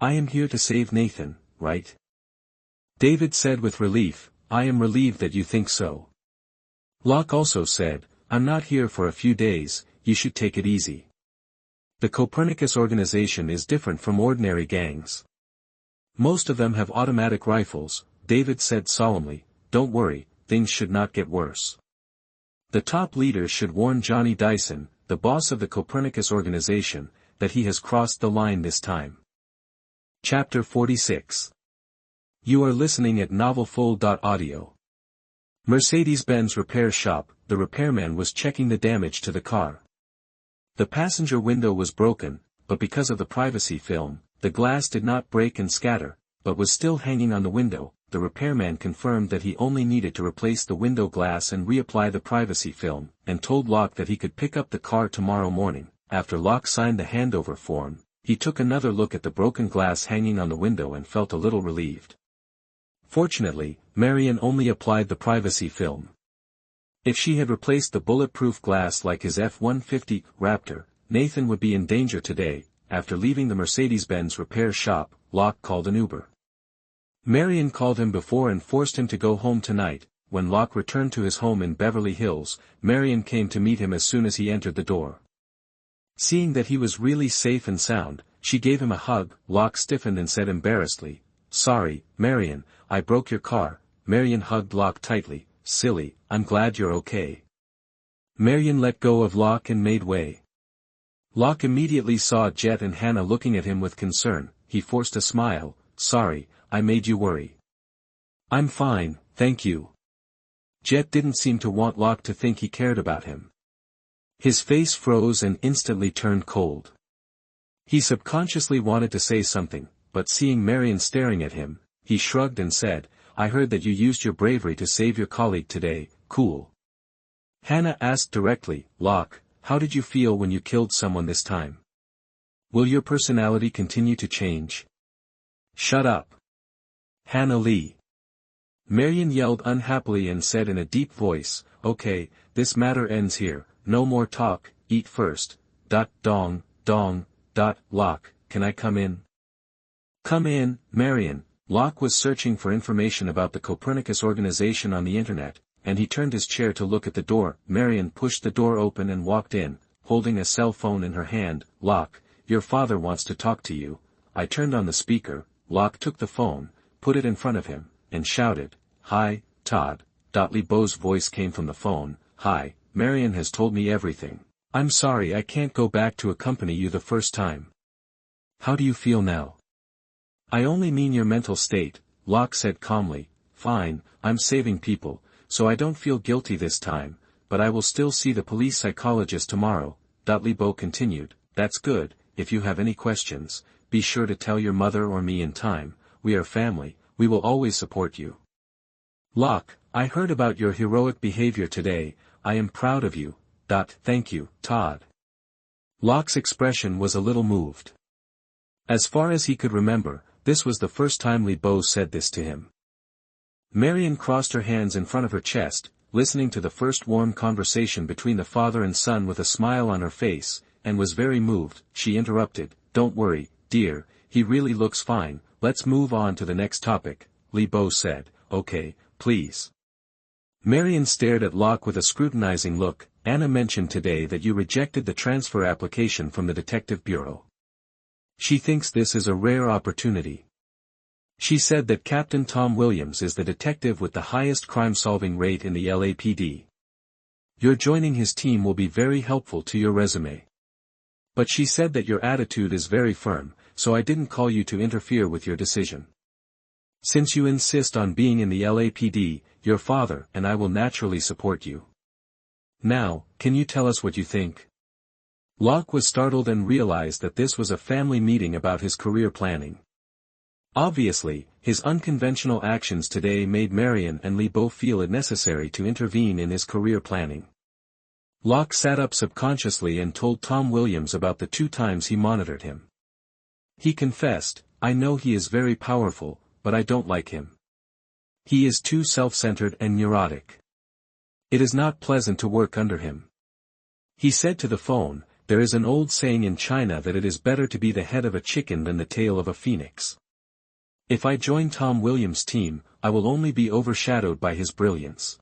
I am here to save Nathan, right?" David said with relief, "I am relieved that you think so." Locke also said, "I'm not here for a few days, you should take it easy. The Copernicus organization is different from ordinary gangs. Most of them have automatic rifles." David said solemnly, "Don't worry, things should not get worse. The top leader should warn Johnny Dyson, the boss of the Copernicus organization, that he has crossed the line this time." Chapter 46. You are listening at novelfull.audio. Mercedes-Benz repair shop. The repairman was checking the damage to the car. The passenger window was broken, but because of the privacy film, the glass did not break and scatter, but was still hanging on the window. The repairman confirmed that he only needed to replace the window glass and reapply the privacy film, and told Locke that he could pick up the car tomorrow morning. After Locke signed the handover form, he took another look at the broken glass hanging on the window and felt a little relieved. Fortunately, Marion only applied the privacy film. If she had replaced the bulletproof glass like his F-150 Raptor, Nathan would be in danger today. After leaving the Mercedes-Benz repair shop, Locke called an Uber. Marion called him before and forced him to go home tonight. When Locke returned to his home in Beverly Hills, Marion came to meet him as soon as he entered the door. Seeing that he was really safe and sound, she gave him a hug. Locke stiffened and said embarrassedly, "Sorry, Marion, I broke your car." Marion hugged Locke tightly. "Silly, I'm glad you're okay." Marion let go of Locke and made way. Locke immediately saw Jet and Hannah looking at him with concern. He forced a smile. "Sorry, I made you worry." "I'm fine, thank you." Jet didn't seem to want Locke to think he cared about him. His face froze and instantly turned cold. He subconsciously wanted to say something, but seeing Marion staring at him, he shrugged and said, "I heard that you used your bravery to save your colleague today. Cool." Hannah asked directly, "Locke, how did you feel when you killed someone this time? Will your personality continue to change?" "Shut up, Hannah Lee." Marion yelled unhappily and said in a deep voice, "Okay, this matter ends here, no more talk, eat first. Dong, dong, Locke, can I come in?" "Come in, Marion." Locke was searching for information about the Copernicus organization on the internet, and he turned his chair to look at the door. Marion pushed the door open and walked in, holding a cell phone in her hand. "Locke, your father wants to talk to you." I turned on the speaker. Locke took the phone, put it in front of him, and shouted, "Hi, Todd." Lee Bo's voice came from the phone. "Hi, Marion has told me everything. I'm sorry I can't go back to accompany you the first time. How do you feel now?" "I only mean your mental state," Locke said calmly. "Fine, I'm saving people, so I don't feel guilty this time, but I will still see the police psychologist tomorrow." Lee Bo continued, "That's good. If you have any questions, be sure to tell your mother or me in time. We are family, we will always support you." "Locke, I heard about your heroic behavior today. I am proud of you. Thank you, Todd." Locke's expression was a little moved. As far as he could remember, this was the first time Lee Bo said this to him. Marion crossed her hands in front of her chest, listening to the first warm conversation between the father and son with a smile on her face, and was very moved. She interrupted, "Don't worry, dear, he really looks fine, let's move on to the next topic." Lee Bo said, "Okay, please." Marion stared at Locke with a scrutinizing look. "Anna mentioned today that you rejected the transfer application from the Detective Bureau. She thinks this is a rare opportunity. She said that Captain Tom Williams is the detective with the highest crime-solving rate in the LAPD. Your joining his team will be very helpful to your resume. But she said that your attitude is very firm, so I didn't call you to interfere with your decision. Since you insist on being in the LAPD, your father and I will naturally support you. Now, can you tell us what you think? Locke was startled and realized that this was a family meeting about his career planning. Obviously, his unconventional actions today made Marion and Lee both feel it necessary to intervene in his career planning. Locke sat up subconsciously and told Tom Williams about the 2 times he monitored him. He confessed, I know he is very powerful, but I don't like him. He is too self-centered and neurotic. It is not pleasant to work under him. He said to the phone, there is an old saying in China that it is better to be the head of a chicken than the tail of a phoenix. If I join Tom Williams' team, I will only be overshadowed by his brilliance.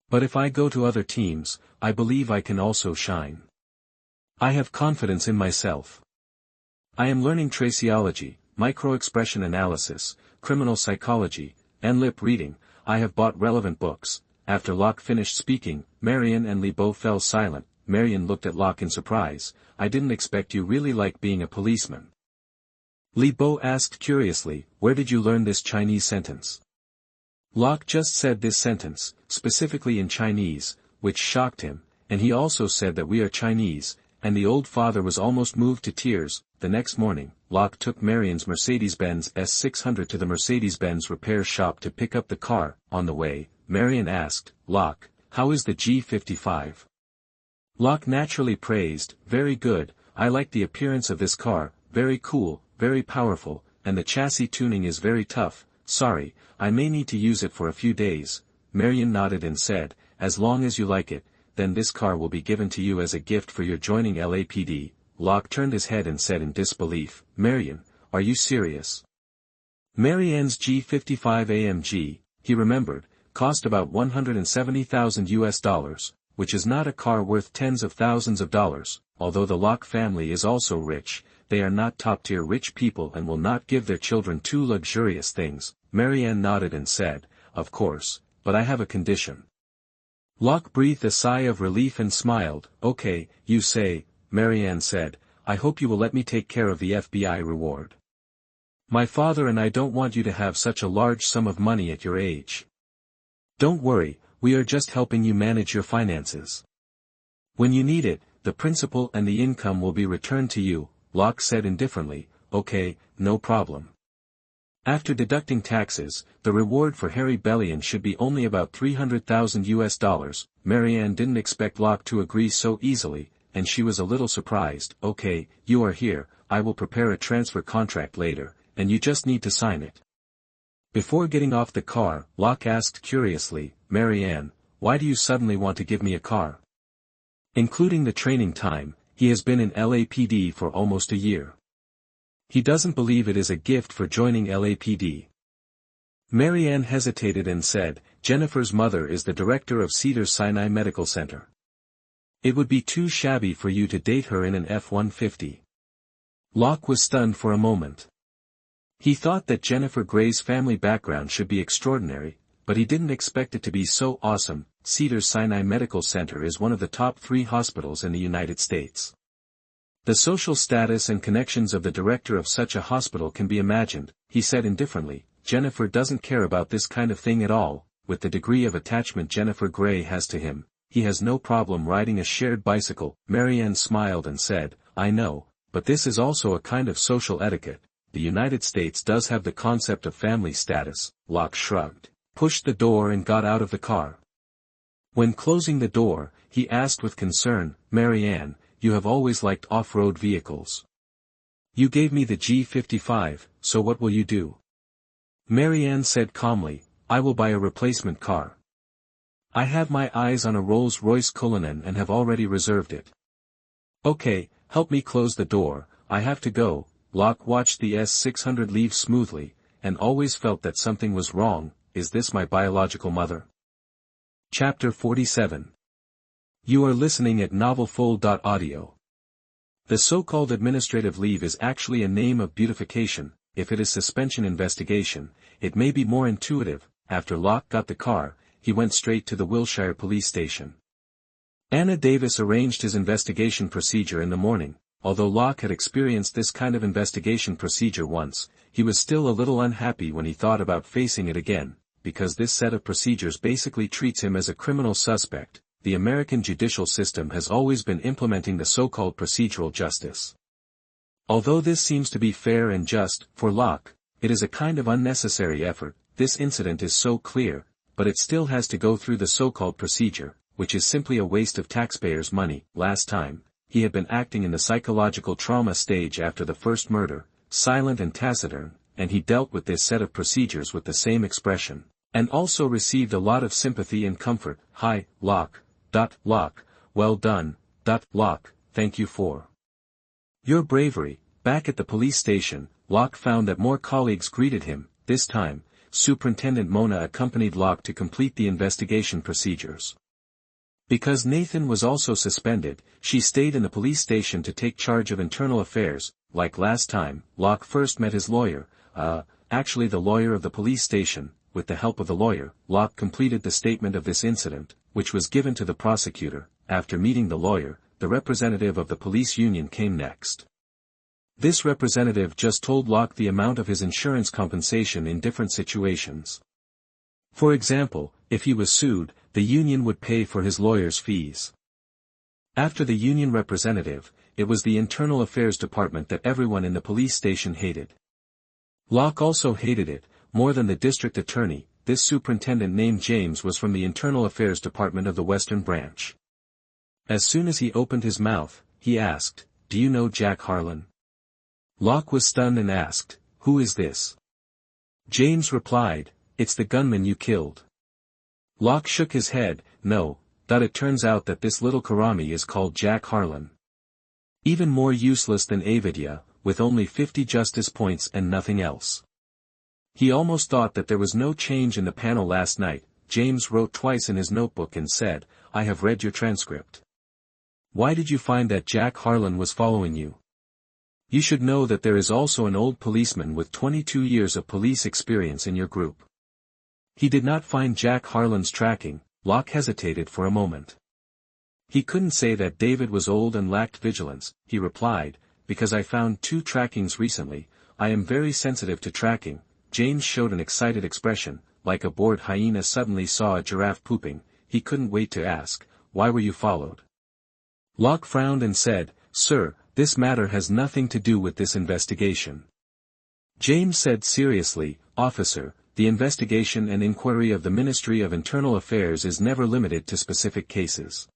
But if I go to other teams, I believe I can also shine. I have confidence in myself. I am learning traceology, microexpression analysis, criminal psychology, and lip reading. I have bought relevant books. After Locke finished speaking, Marion and Lee both fell silent. Marion looked at Locke in surprise. I didn't expect you really like being a policeman. Lee Bo asked curiously, where did you learn this Chinese sentence? Locke just said this sentence, specifically in Chinese, which shocked him, and he also said that we are Chinese, and the old father was almost moved to tears. The next morning, Locke took Marion's Mercedes-Benz S600 to the Mercedes-Benz repair shop to pick up the car. On the way, Marion asked, Locke, how is the G55? Locke naturally praised, very good, I like the appearance of this car, very cool, very powerful, and the chassis tuning is very tough. Sorry, I may need to use it for a few days. Marion nodded and said, as long as you like it, then this car will be given to you as a gift for your joining LAPD. Locke turned his head and said in disbelief, Marion, are you serious? Marianne's G55 AMG, he remembered, cost about $170,000, which is not a car worth tens of thousands of dollars. Although the Locke family is also rich, they are not top-tier rich people and will not give their children too luxurious things. Marianne nodded and said, of course, but I have a condition. Locke breathed a sigh of relief and smiled. Okay, you say, Marianne said, I hope you will let me take care of the FBI reward. My father and I don't want you to have such a large sum of money at your age. Don't worry, we are just helping you manage your finances. When you need it, the principal and the income will be returned to you. Locke said indifferently, okay, no problem. After deducting taxes, the reward for Harry Bellion should be only about $300,000. Marianne didn't expect Locke to agree so easily, and she was a little surprised. Okay, you are here, I will prepare a transfer contract later, and you just need to sign it. Before getting off the car, Locke asked curiously, Marianne, why do you suddenly want to give me a car? Including the training time, he has been in LAPD for almost a year. He doesn't believe it is a gift for joining LAPD. Marianne hesitated and said, Jennifer's mother is the director of Cedars-Sinai Medical Center. It would be too shabby for you to date her in an F-150. Locke was stunned for a moment. He thought that Jennifer Gray's family background should be extraordinary, but he didn't expect it to be so awesome. Cedars-Sinai Medical Center is one of the top 3 hospitals in the United States. The social status and connections of the director of such a hospital can be imagined, he said indifferently. Jennifer doesn't care about this kind of thing at all. With the degree of attachment Jennifer Gray has to him, he has no problem riding a shared bicycle. Marianne smiled and said, I know, but this is also a kind of social etiquette. The United States does have the concept of family status. Locke shrugged, pushed the door and got out of the car. When closing the door, he asked with concern, Marianne, you have always liked off-road vehicles. You gave me the G55, so what will you do? Marianne said calmly, I will buy a replacement car. I have my eyes on a Rolls-Royce Cullinan and have already reserved it. Okay, help me close the door, I have to go. Locke watched the S600 leave smoothly, and always felt that something was wrong. Is this my biological mother? Chapter 47. You are listening at novelfull.audio. The so-called administrative leave is actually a name of beautification. If it is suspension investigation, it may be more intuitive. After Locke got the car, he went straight to the Wilshire police station. Anna Davis arranged his investigation procedure in the morning. Although Locke had experienced this kind of investigation procedure once, he was still a little unhappy when he thought about facing it again, because this set of procedures basically treats him as a criminal suspect. The American judicial system has always been implementing the so-called procedural justice. Although this seems to be fair and just, for Locke, it is a kind of unnecessary effort. This incident is so clear, but it still has to go through the so-called procedure, which is simply a waste of taxpayers' money. Last time, he had been acting in the psychological trauma stage after the first murder, silent and taciturn, and he dealt with this set of procedures with the same expression, and also received a lot of sympathy and comfort. Hi, Locke. Locke, well done. Locke, thank you for your bravery. Back at the police station, Locke found that more colleagues greeted him. This time, Superintendent Mona accompanied Locke to complete the investigation procedures. Because Nathan was also suspended, she stayed in the police station to take charge of internal affairs. Like last time, Locke first met his lawyer, actually the lawyer of the police station. With the help of the lawyer, Locke completed the statement of this incident, which was given to the prosecutor. After meeting the lawyer, the representative of the police union came next. This representative just told Locke the amount of his insurance compensation in different situations. For example, if he was sued, the union would pay for his lawyer's fees. After the union representative, it was the Internal Affairs Department that everyone in the police station hated. Locke also hated it, more than the district attorney. This superintendent named James was from the Internal Affairs Department of the Western Branch. As soon as he opened his mouth, he asked, "Do you know Jack Harlan?" Locke was stunned and asked, "Who is this?" James replied, "It's the gunman you killed." Locke shook his head. "No, it turns out that this little Karami is called Jack Harlan. Even more useless than Avidya, with only 50 justice points and nothing else." He almost thought that there was no change in the panel last night. James wrote twice in his notebook and said, "I have read your transcript. Why did you find that Jack Harlan was following you? You should know that there is also an old policeman with 22 years of police experience in your group." He did not find Jack Harlan's tracking. Locke hesitated for a moment. He couldn't say that David was old and lacked vigilance. He replied, "Because I found 2 trackings recently. I am very sensitive to tracking." James showed an excited expression, like a bored hyena suddenly saw a giraffe pooping. He couldn't wait to ask, "Why were you followed?" Locke frowned and said, "Sir, this matter has nothing to do with this investigation." James said seriously, "Officer, the investigation and inquiry of the Ministry of Internal Affairs is never limited to specific cases.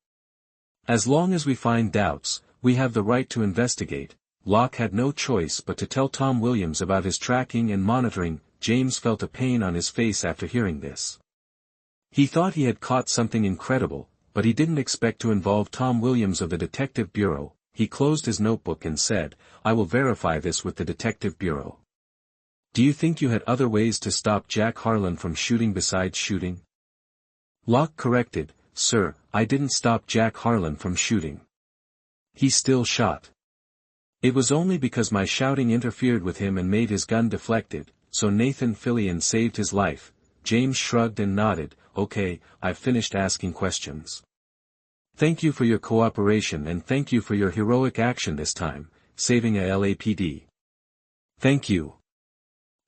As long as we find doubts, we have the right to investigate." Locke had no choice but to tell Tom Williams about his tracking and monitoring. James felt a pain on his face after hearing this. He thought he had caught something incredible, but he didn't expect to involve Tom Williams of the Detective Bureau. He closed his notebook and said, "I will verify this with the Detective Bureau." "Do you think you had other ways to stop Jack Harlan from shooting besides shooting?" Locke corrected, "Sir, I didn't stop Jack Harlan from shooting. He still shot. It was only because my shouting interfered with him and made his gun deflected, so Nathan Fillion saved his life." James shrugged and nodded, "Okay, I've finished asking questions. Thank you for your cooperation and thank you for your heroic action this time, saving a LAPD. Thank you."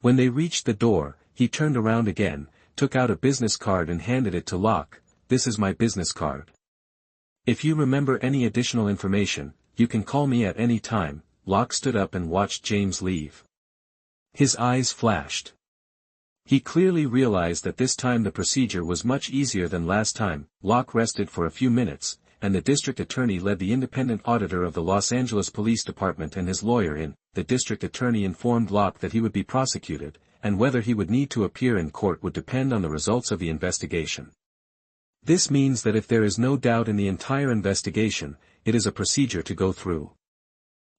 When they reached the door, he turned around again, took out a business card and handed it to Locke. "This is my business card. If you remember any additional information, you can call me at any time." Locke stood up and watched James leave. His eyes flashed. He clearly realized that this time the procedure was much easier than last time. Locke rested for a few minutes, and the district attorney led the independent auditor of the Los Angeles Police Department and his lawyer in. The district attorney informed Locke that he would be prosecuted, and whether he would need to appear in court would depend on the results of the investigation. This means that if there is no doubt in the entire investigation, it is a procedure to go through.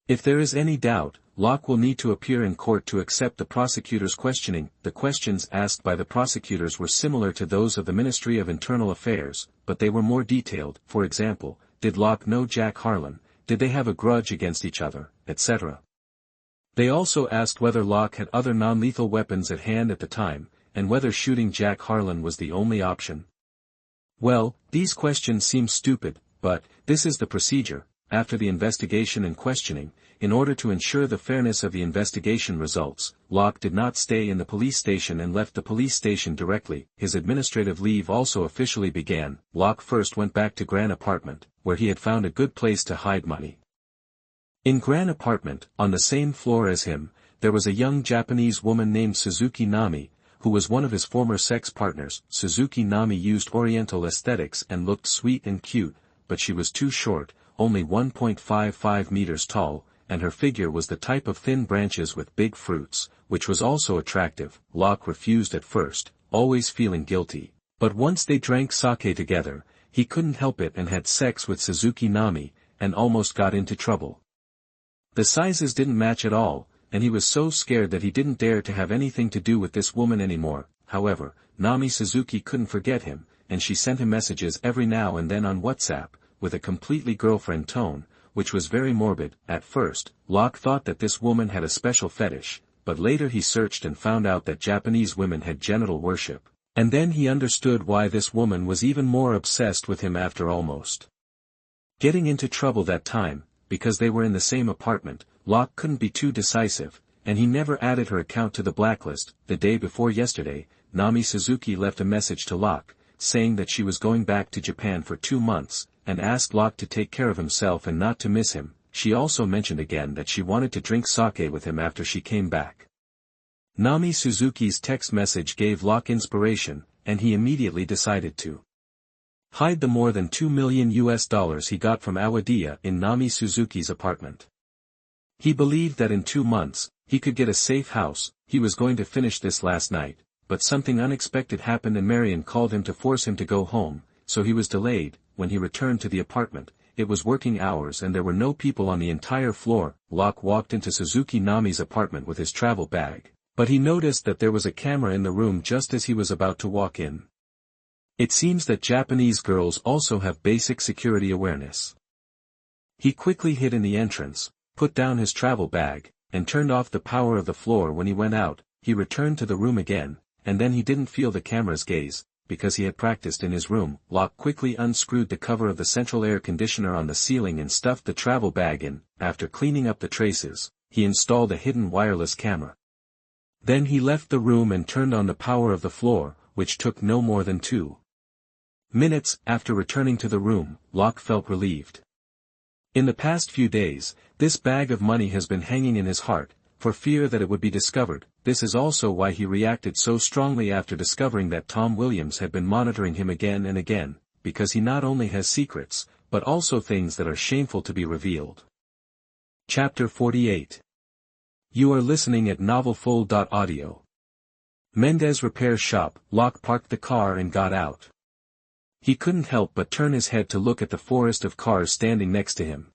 If there is any doubt, Locke will need to appear in court to accept the prosecutor's questioning. The questions asked by the prosecutors were similar to those of the Ministry of Internal Affairs, but they were more detailed. For example, did Locke know Jack Harlan, did they have a grudge against each other, etc. They also asked whether Locke had other non-lethal weapons at hand at the time, and whether shooting Jack Harlan was the only option. Well, these questions seem stupid, But, this is the procedure. After the investigation and questioning, in order to ensure the fairness of the investigation results, Locke did not stay in the police station and left the police station directly. His administrative leave also officially began. Locke first went back to Gran apartment, where he had found a good place to hide money. In Gran apartment, on the same floor as him, there was a young Japanese woman named Suzuki Nami, who was one of his former sex partners. Suzuki Nami used oriental aesthetics and looked sweet and cute, but she was too short, only 1.55 meters tall, and her figure was the type of thin branches with big fruits, which was also attractive. Locke refused at first, always feeling guilty, but once they drank sake together, he couldn't help it and had sex with Suzuki Nami, and almost got into trouble. The sizes didn't match at all, and he was so scared that he didn't dare to have anything to do with this woman anymore. However, Nami Suzuki couldn't forget him, and she sent him messages every now and then on WhatsApp, with a completely girlfriend tone, which was very morbid. At first, Locke thought that this woman had a special fetish, but later he searched and found out that Japanese women had genital worship, and then he understood why this woman was even more obsessed with him after almost getting into trouble that time. Because they were in the same apartment, Locke couldn't be too decisive, and he never added her account to the blacklist. The day before yesterday, Nami Suzuki left a message to Locke, saying that she was going back to Japan for 2 months, and asked Locke to take care of himself and not to miss him. She also mentioned again that she wanted to drink sake with him after she came back. Nami Suzuki's text message gave Locke inspiration, and he immediately decided to hide the more than $2 million he got from Awadea in Nami Suzuki's apartment. He believed that in 2 months, he could get a safe house. He was going to finish this last night, but something unexpected happened and Marion called him to force him to go home, so he was delayed. When he returned to the apartment, it was working hours and there were no people on the entire floor. Locke walked into Suzuki Nami's apartment with his travel bag, but he noticed that there was a camera in the room just as he was about to walk in. It seems that Japanese girls also have basic security awareness. He quickly hid in the entrance, put down his travel bag, and turned off the power of the floor. When he went out, he returned to the room again, and then he didn't feel the camera's gaze, because he had practiced in his room. Locke quickly unscrewed the cover of the central air conditioner on the ceiling and stuffed the travel bag in. After cleaning up the traces, he installed a hidden wireless camera. Then he left the room and turned on the power of the floor, which took no more than 2 minutes. After returning to the room, Locke felt relieved. In the past few days, this bag of money has been hanging in his heart, for fear that it would be discovered. This is also why he reacted so strongly after discovering that Tom Williams had been monitoring him again and again, because he not only has secrets, but also things that are shameful to be revealed. Chapter 48. You are listening at novelfull.audio. Mendez Repair Shop. Locke parked the car and got out. He couldn't help but turn his head to look at the forest of cars standing next to him.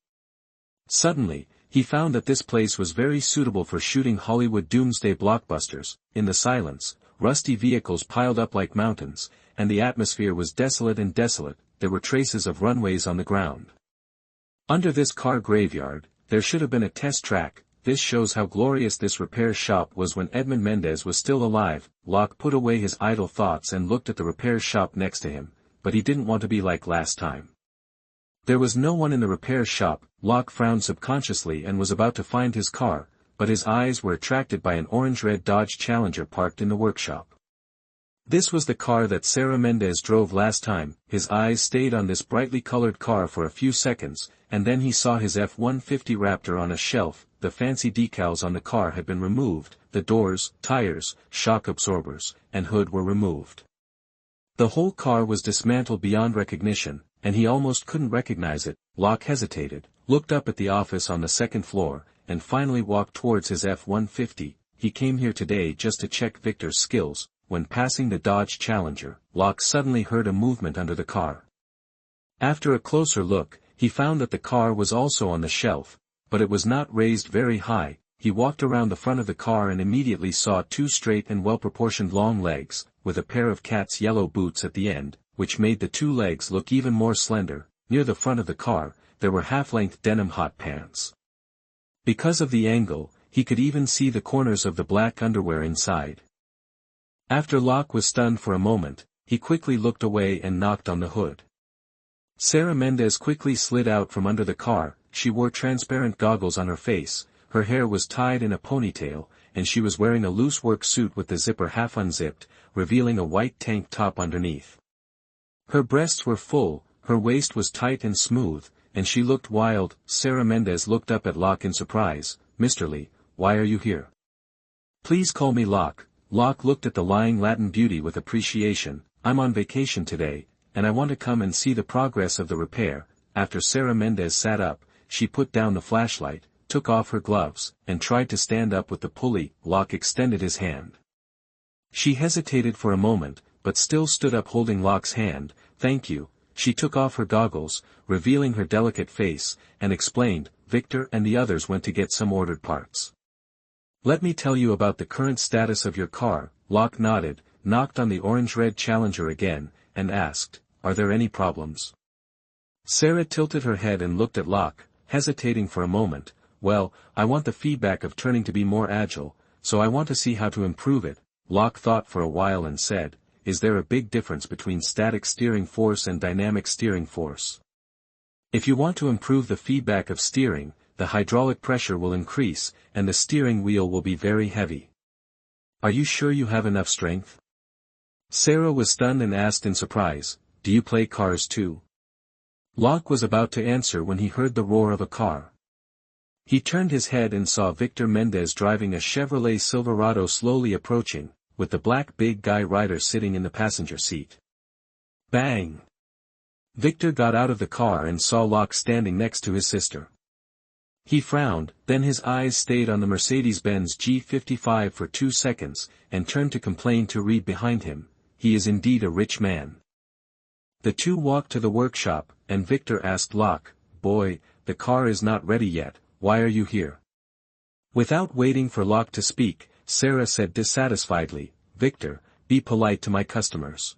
Suddenly, he found that this place was very suitable for shooting Hollywood doomsday blockbusters. In the silence, rusty vehicles piled up like mountains, and the atmosphere was desolate and desolate. There were traces of runways on the ground. Under this car graveyard, there should have been a test track. This shows how glorious this repair shop was when Edmund Mendez was still alive. Locke put away his idle thoughts and looked at the repair shop next to him, but he didn't want to be like last time. There was no one in the repair shop. Locke frowned subconsciously and was about to find his car, but his eyes were attracted by an orange-red Dodge Challenger parked in the workshop. This was the car that Sarah Mendez drove last time. His eyes stayed on this brightly colored car for a few seconds, and then he saw his F-150 Raptor on a shelf. The fancy decals on the car had been removed, the doors, tires, shock absorbers, and hood were removed. The whole car was dismantled beyond recognition, and he almost couldn't recognize it. Locke hesitated, looked up at the office on the second floor, and finally walked towards his F-150. He came here today just to check Victor's skills. When passing the Dodge Challenger, Locke suddenly heard a movement under the car. After a closer look, he found that the car was also on the shelf, but it was not raised very high. He walked around the front of the car and immediately saw 2 straight and well-proportioned long legs, with a pair of cat's yellow boots at the end, which made the 2 legs look even more slender. Near the front of the car, there were half-length denim hot pants. Because of the angle, he could even see the corners of the black underwear inside. After Locke was stunned for a moment, he quickly looked away and knocked on the hood. Sarah Mendez quickly slid out from under the car. She wore transparent goggles on her face, her hair was tied in a ponytail, and she was wearing a loose work suit with the zipper half unzipped, revealing a white tank top underneath. Her breasts were full, her waist was tight and smooth, and she looked wild. Sarah Mendez looked up at Locke in surprise. "Mr. Lee, why are you here?" "Please call me Locke." Locke looked at the lying Latin beauty with appreciation. "I'm on vacation today, and I want to come and see the progress of the repair." After Sarah Mendez sat up, she put down the flashlight, took off her gloves, and tried to stand up with the pulley. Locke extended his hand. She hesitated for a moment, but still stood up holding Locke's hand. "Thank you." She took off her goggles, revealing her delicate face, and explained, "Victor and the others went to get some ordered parts. Let me tell you about the current status of your car." Locke nodded, knocked on the orange-red Challenger again, and asked, "Are there any problems?" Sarah tilted her head and looked at Locke, hesitating for a moment. "Well, I want the feedback of turning to be more agile, so I want to see how to improve it." Locke thought for a while and said, "Is there a big difference between static steering force and dynamic steering force? If you want to improve the feedback of steering, the hydraulic pressure will increase, and the steering wheel will be very heavy. Are you sure you have enough strength?" Sarah was stunned and asked in surprise, "Do you play cars too?" Locke was about to answer when he heard the roar of a car. He turned his head and saw Victor Mendez driving a Chevrolet Silverado slowly approaching, with the black big guy rider sitting in the passenger seat. Bang! Victor got out of the car and saw Locke standing next to his sister. He frowned, then his eyes stayed on the Mercedes-Benz G55 for 2 seconds, and turned to complain to Reed behind him. "He is indeed a rich man." The two walked to the workshop, and Victor asked Locke, "Boy, the car is not ready yet, why are you here?" Without waiting for Locke to speak, Sarah said dissatisfiedly, "Victor, be polite to my customers."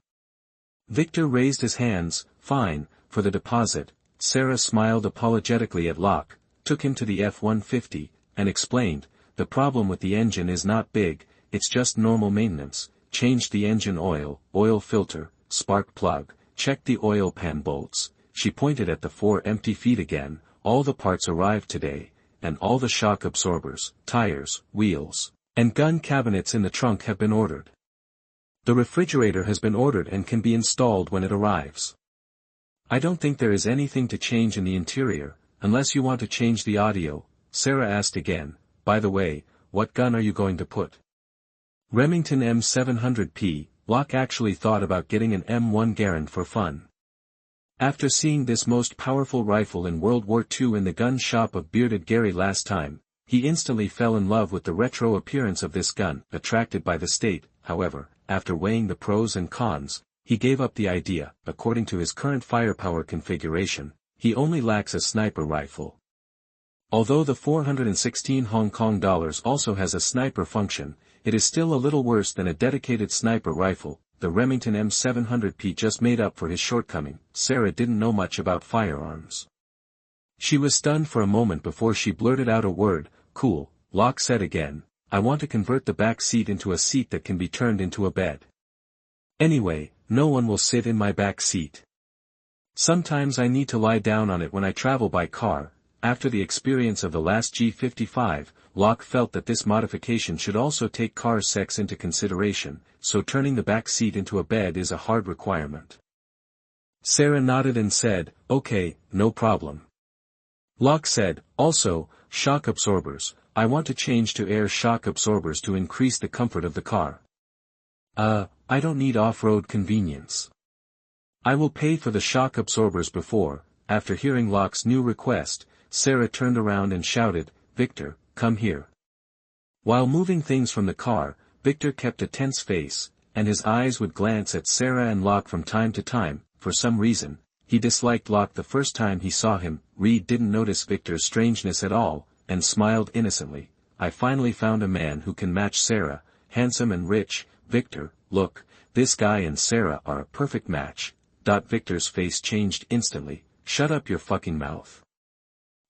Victor raised his hands. "Fine, for the deposit." Sarah smiled apologetically at Locke, took him to the F-150, and explained, "The problem with the engine is not big, it's just normal maintenance. Changed the engine oil, oil filter, spark plug, checked the oil pan bolts." She pointed at the 4 empty feet again. "All the parts arrived today, and all the shock absorbers, tires, wheels, and gun cabinets in the trunk have been ordered. The refrigerator has been ordered and can be installed when it arrives. I don't think there is anything to change in the interior, unless you want to change the audio." Sarah asked again, "By the way, what gun are you going to put?" Remington M700P. Locke actually thought about getting an M1 Garand for fun. After seeing this most powerful rifle in World War II in the gun shop of Bearded Gary last time, he instantly fell in love with the retro appearance of this gun. Attracted by the state, however, after weighing the pros and cons, he gave up the idea. According to his current firepower configuration, he only lacks a sniper rifle. Although the 416 Hong Kong dollars also has a sniper function, it is still a little worse than a dedicated sniper rifle. The Remington M700P just made up for his shortcoming. Sarah didn't know much about firearms. She was stunned for a moment before she blurted out a word. "Cool," Locke said again. "I want to convert the back seat into a seat that can be turned into a bed. Anyway, no one will sit in my back seat. Sometimes I need to lie down on it when I travel by car." After the experience of the last G55, Locke felt that this modification should also take car sex into consideration, so turning the back seat into a bed is a hard requirement. Sarah nodded and said, "Okay, no problem." Locke said, "Also, shock absorbers. I want to change to air shock absorbers to increase the comfort of the car." I don't need off-road convenience. I will pay for the shock absorbers before." After hearing Locke's new request, Sarah turned around and shouted, "Victor, come here." While moving things from the car, Victor kept a tense face, and his eyes would glance at Sarah and Locke from time to time. For some reason, he disliked Locke the first time he saw him. Reed didn't notice Victor's strangeness at all, and smiled innocently. "I finally found a man who can match Sarah, handsome and rich. Victor, look, this guy and Sarah are a perfect match." Victor's face changed instantly. "Shut up your fucking mouth."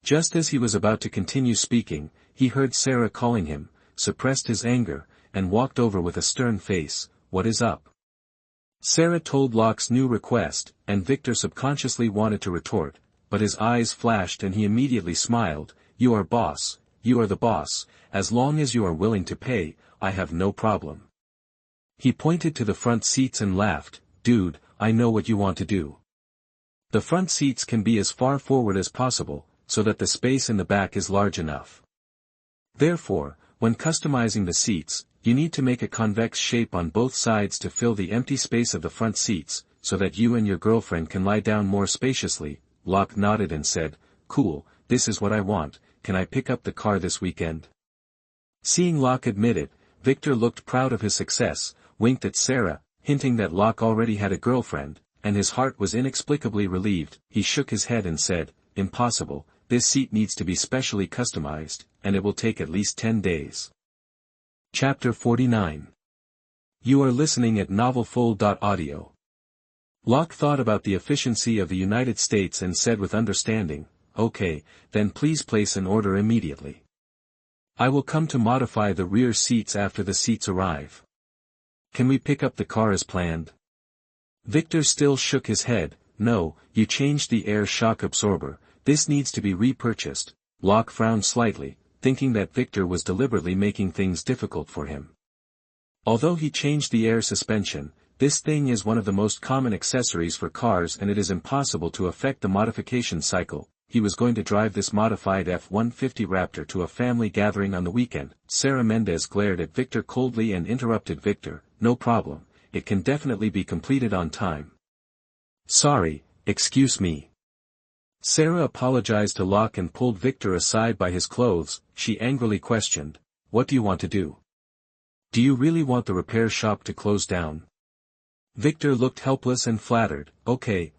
Just as he was about to continue speaking, he heard Sarah calling him, suppressed his anger, and walked over with a stern face. "What is up?" Sarah told Locke's new request, and Victor subconsciously wanted to retort, but his eyes flashed and he immediately smiled. You are boss, you are the boss, as long as you are willing to pay, I have no problem. He pointed to the front seats and laughed, dude, I know what you want to do. The front seats can be as far forward as possible, so that the space in the back is large enough. Therefore, when customizing the seats, you need to make a convex shape on both sides to fill the empty space of the front seats, so that you and your girlfriend can lie down more spaciously. Locke nodded and said, cool, this is what I want, can I pick up the car this weekend? Seeing Locke admit it, Victor looked proud of his success, winked at Sarah, hinting that Locke already had a girlfriend, and his heart was inexplicably relieved. He shook his head and said, impossible, this seat needs to be specially customized, and it will take at least 10 days. Chapter 49. You are listening at novelfull.audio. Locke thought about the efficiency of the United States and said with understanding, okay, then please place an order immediately. I will come to modify the rear seats after the seats arrive. Can we pick up the car as planned? Victor still shook his head. No, you changed the air shock absorber, this needs to be repurchased. Locke frowned slightly, thinking that Victor was deliberately making things difficult for him. Although he changed the air suspension, this thing is one of the most common accessories for cars and it is impossible to affect the modification cycle. He was going to drive this modified F-150 Raptor to a family gathering on the weekend. Sarah Mendez glared at Victor coldly and interrupted Victor, no problem, it can definitely be completed on time. Sorry, excuse me. Sarah apologized to Locke and pulled Victor aside by his clothes. She angrily questioned, what do you want to do? Do you really want the repair shop to close down? Victor looked helpless and flattered. Okay,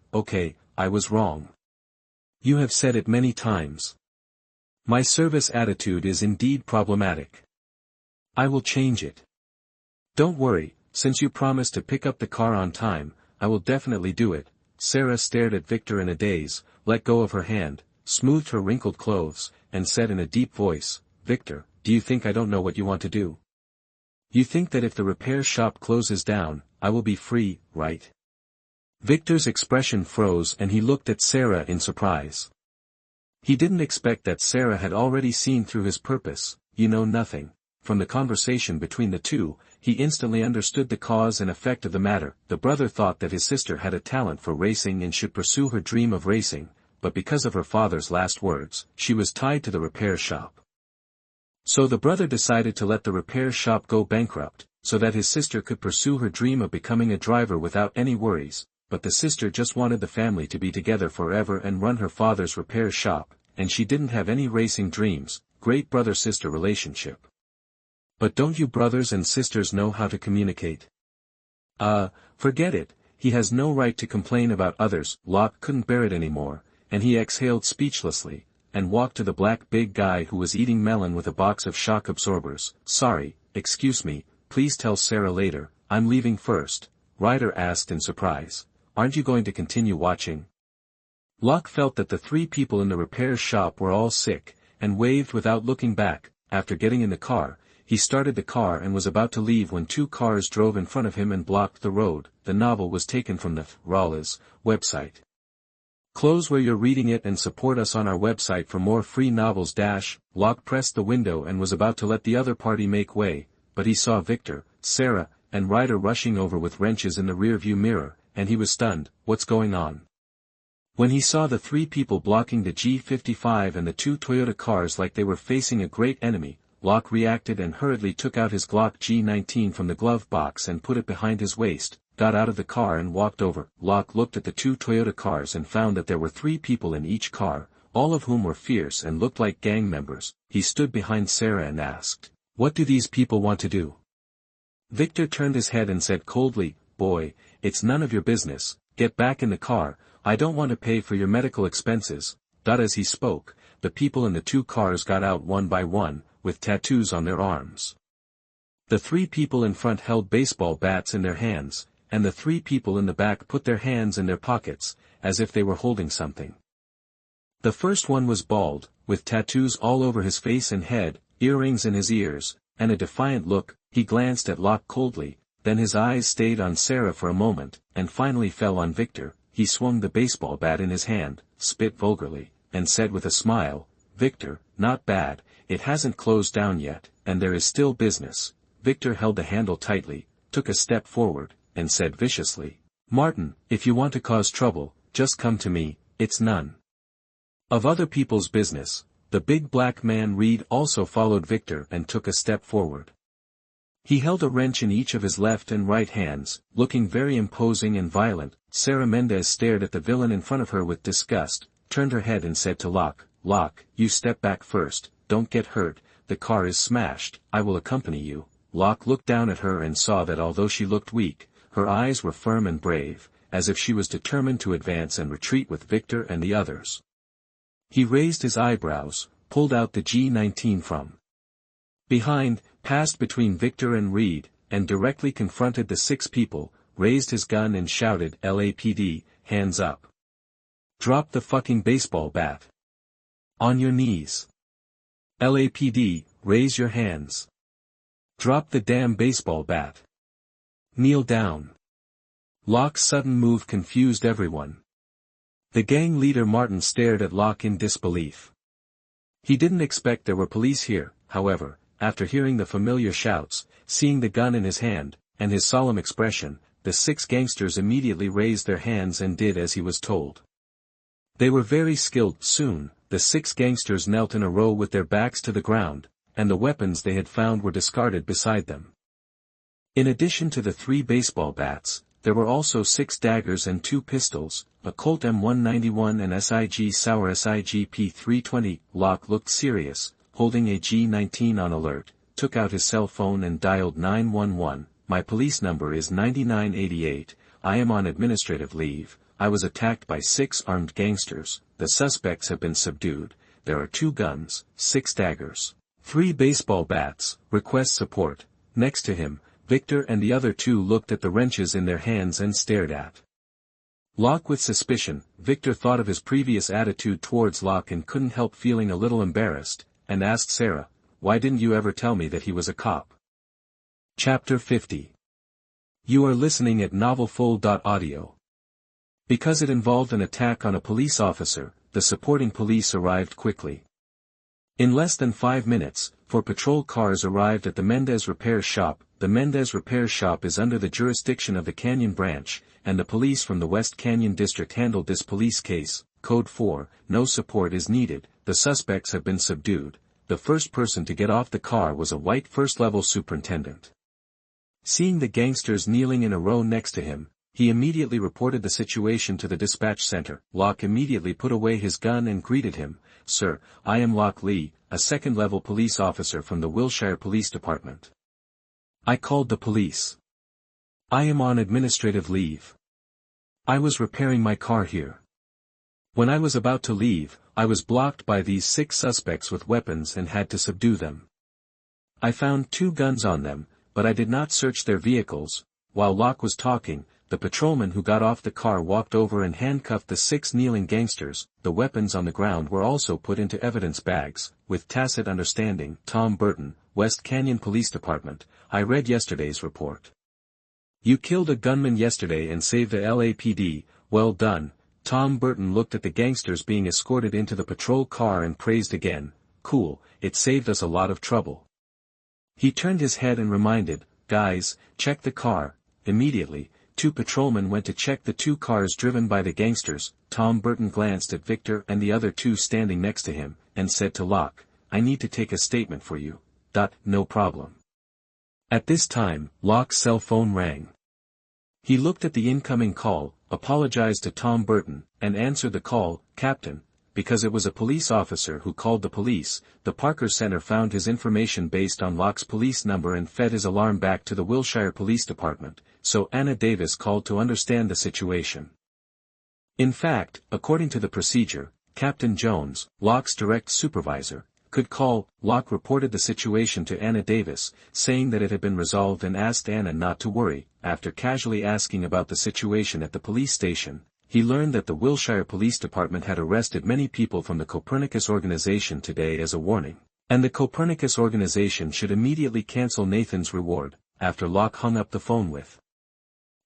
I was wrong. You have said it many times. My service attitude is indeed problematic. I will change it. Don't worry, since you promised to pick up the car on time, I will definitely do it. Sarah stared at Victor in a daze, let go of her hand, smoothed her wrinkled clothes, and said in a deep voice, Victor, do you think I don't know what you want to do? You think that if the repair shop closes down, I will be free, right? Victor's expression froze and he looked at Sarah in surprise. He didn't expect that Sarah had already seen through his purpose. You know nothing. From the conversation between the two, he instantly understood the cause and effect of the matter. The brother thought that his sister had a talent for racing and should pursue her dream of racing, but because of her father's last words, she was tied to the repair shop. So the brother decided to let the repair shop go bankrupt, so that his sister could pursue her dream of becoming a driver without any worries, but the sister just wanted the family to be together forever and run her father's repair shop, and she didn't have any racing dreams. Great brother-sister relationship. But don't you brothers and sisters know how to communicate? Forget it, he has no right to complain about others. Locke couldn't bear it anymore, and he exhaled speechlessly, and walked to the black big guy who was eating melon with a box of shock absorbers. Sorry, excuse me, please tell Sarah later, I'm leaving first. Ryder asked in surprise, aren't you going to continue watching? Locke felt that the three people in the repair shop were all sick, and waved without looking back. After getting in the car, he started the car and was about to leave when two cars drove in front of him and blocked the road. The novel was taken from the Rawlers website. Close where you're reading it and support us on our website for more free novels. Locke pressed the window and was about to let the other party make way, but he saw Victor, Sarah, and Ryder rushing over with wrenches in the rearview mirror, and he was stunned. What's going on? When he saw the three people blocking the G55 and the two Toyota cars like they were facing a great enemy, Locke reacted and hurriedly took out his Glock G19 from the glove box and put it behind his waist, got out of the car and walked over. Locke looked at the two Toyota cars and found that there were three people in each car, all of whom were fierce and looked like gang members. He stood behind Sarah and asked, what do these people want to do? Victor turned his head and said coldly, boy, it's none of your business, get back in the car, I don't want to pay for your medical expenses. As he spoke, the people in the two cars got out one by one, with tattoos on their arms. The three people in front held baseball bats in their hands, and the three people in the back put their hands in their pockets, as if they were holding something. The first one was bald, with tattoos all over his face and head, earrings in his ears, and a defiant look. He glanced at Locke coldly, then his eyes stayed on Sarah for a moment, and finally fell on Victor. He swung the baseball bat in his hand, spit vulgarly, and said with a smile, "Victor, not bad, it hasn't closed down yet, and there is still business." Victor held the handle tightly, took a step forward, and said viciously, "Martin, if you want to cause trouble, just come to me, it's none of other people's business." The big black man Reed also followed Victor and took a step forward. He held a wrench in each of his left and right hands, looking very imposing and violent. Sarah Mendez stared at the villain in front of her with disgust, turned her head and said to Locke, "Locke, you step back first, don't get hurt, the car is smashed, I will accompany you." Locke looked down at her and saw that although she looked weak, her eyes were firm and brave, as if she was determined to advance and retreat with Victor and the others. He raised his eyebrows, pulled out the G19 from behind, passed between Victor and Reed, and directly confronted the 6 people, raised his gun and shouted, "LAPD, hands up. Drop the fucking baseball bat. On your knees. LAPD, raise your hands. Drop the damn baseball bat. Kneel down." Locke's sudden move confused everyone. The gang leader Martin stared at Locke in disbelief. He didn't expect there were police here, however, after hearing the familiar shouts, seeing the gun in his hand, and his solemn expression, the 6 gangsters immediately raised their hands and did as he was told. They were very skilled. Soon, the 6 gangsters knelt in a row with their backs to the ground, and the weapons they had found were discarded beside them. In addition to the 3 baseball bats, there were also 6 daggers and 2 pistols, a Colt M191 and SIG Sauer SIG P320. Locke looked serious, holding a G19 on alert, took out his cell phone and dialed 911. "My police number is 9988, I am on administrative leave, I was attacked by 6 armed gangsters, the suspects have been subdued, there are 2 guns, 6 daggers, 3 baseball bats, request support." Next to him, Victor and the other 2 looked at the wrenches in their hands and stared at Locke with suspicion. Victor thought of his previous attitude towards Locke and couldn't help feeling a little embarrassed, and asked Sarah, "Why didn't you ever tell me that he was a cop?" Chapter 50. You are listening at novelfull.audio. Because it involved an attack on a police officer, the supporting police arrived quickly. In less than 5 minutes, 4 patrol cars arrived at the Mendez repair shop. The Mendez repair shop is under the jurisdiction of the Canyon branch, and the police from the West Canyon district handled this police case. Code 4, no support is needed, the suspects have been subdued. The first person to get off the car was a white first-level superintendent. Seeing the gangsters kneeling in a row next to him, he immediately reported the situation to the dispatch center. Locke immediately put away his gun and greeted him, "Sir, I am Locke Lee, a second-level police officer from the Wilshire Police Department. I called the police. I am on administrative leave. I was repairing my car here. When I was about to leave, I was blocked by these 6 suspects with weapons and had to subdue them. I found 2 guns on them, but I did not search their vehicles." While Locke was talking, the patrolman who got off the car walked over and handcuffed the 6 kneeling gangsters. The weapons on the ground were also put into evidence bags. With tacit understanding, Tom Burton, West Canyon Police Department, I read yesterday's report. You killed a gunman yesterday and saved the LAPD, well done. Tom Burton looked at the gangsters being escorted into the patrol car and praised again, "Cool, it saved us a lot of trouble." He turned his head and reminded, "Guys, check the car." Immediately, 2 patrolmen went to check the 2 cars driven by the gangsters. Tom Burton glanced at Victor and the other 2 standing next to him, and said to Locke, "I need to take a statement for you." No problem. At this time, Locke's cell phone rang. He looked at the incoming call, apologized to Tom Burton, and answered the call. "Captain," because it was a police officer who called the police, the Parker Center found his information based on Locke's police number and fed his alarm back to the Wilshire Police Department, so Anna Davis called to understand the situation. In fact, according to the procedure, Captain Jones, Locke's direct supervisor, could call. Locke reported the situation to Anna Davis, saying that it had been resolved and asked Anna not to worry. After casually asking about the situation at the police station, he learned that the Wilshire Police Department had arrested many people from the Copernicus organization today as a warning, and the Copernicus organization should immediately cancel Nathan's reward. after Locke hung up the phone with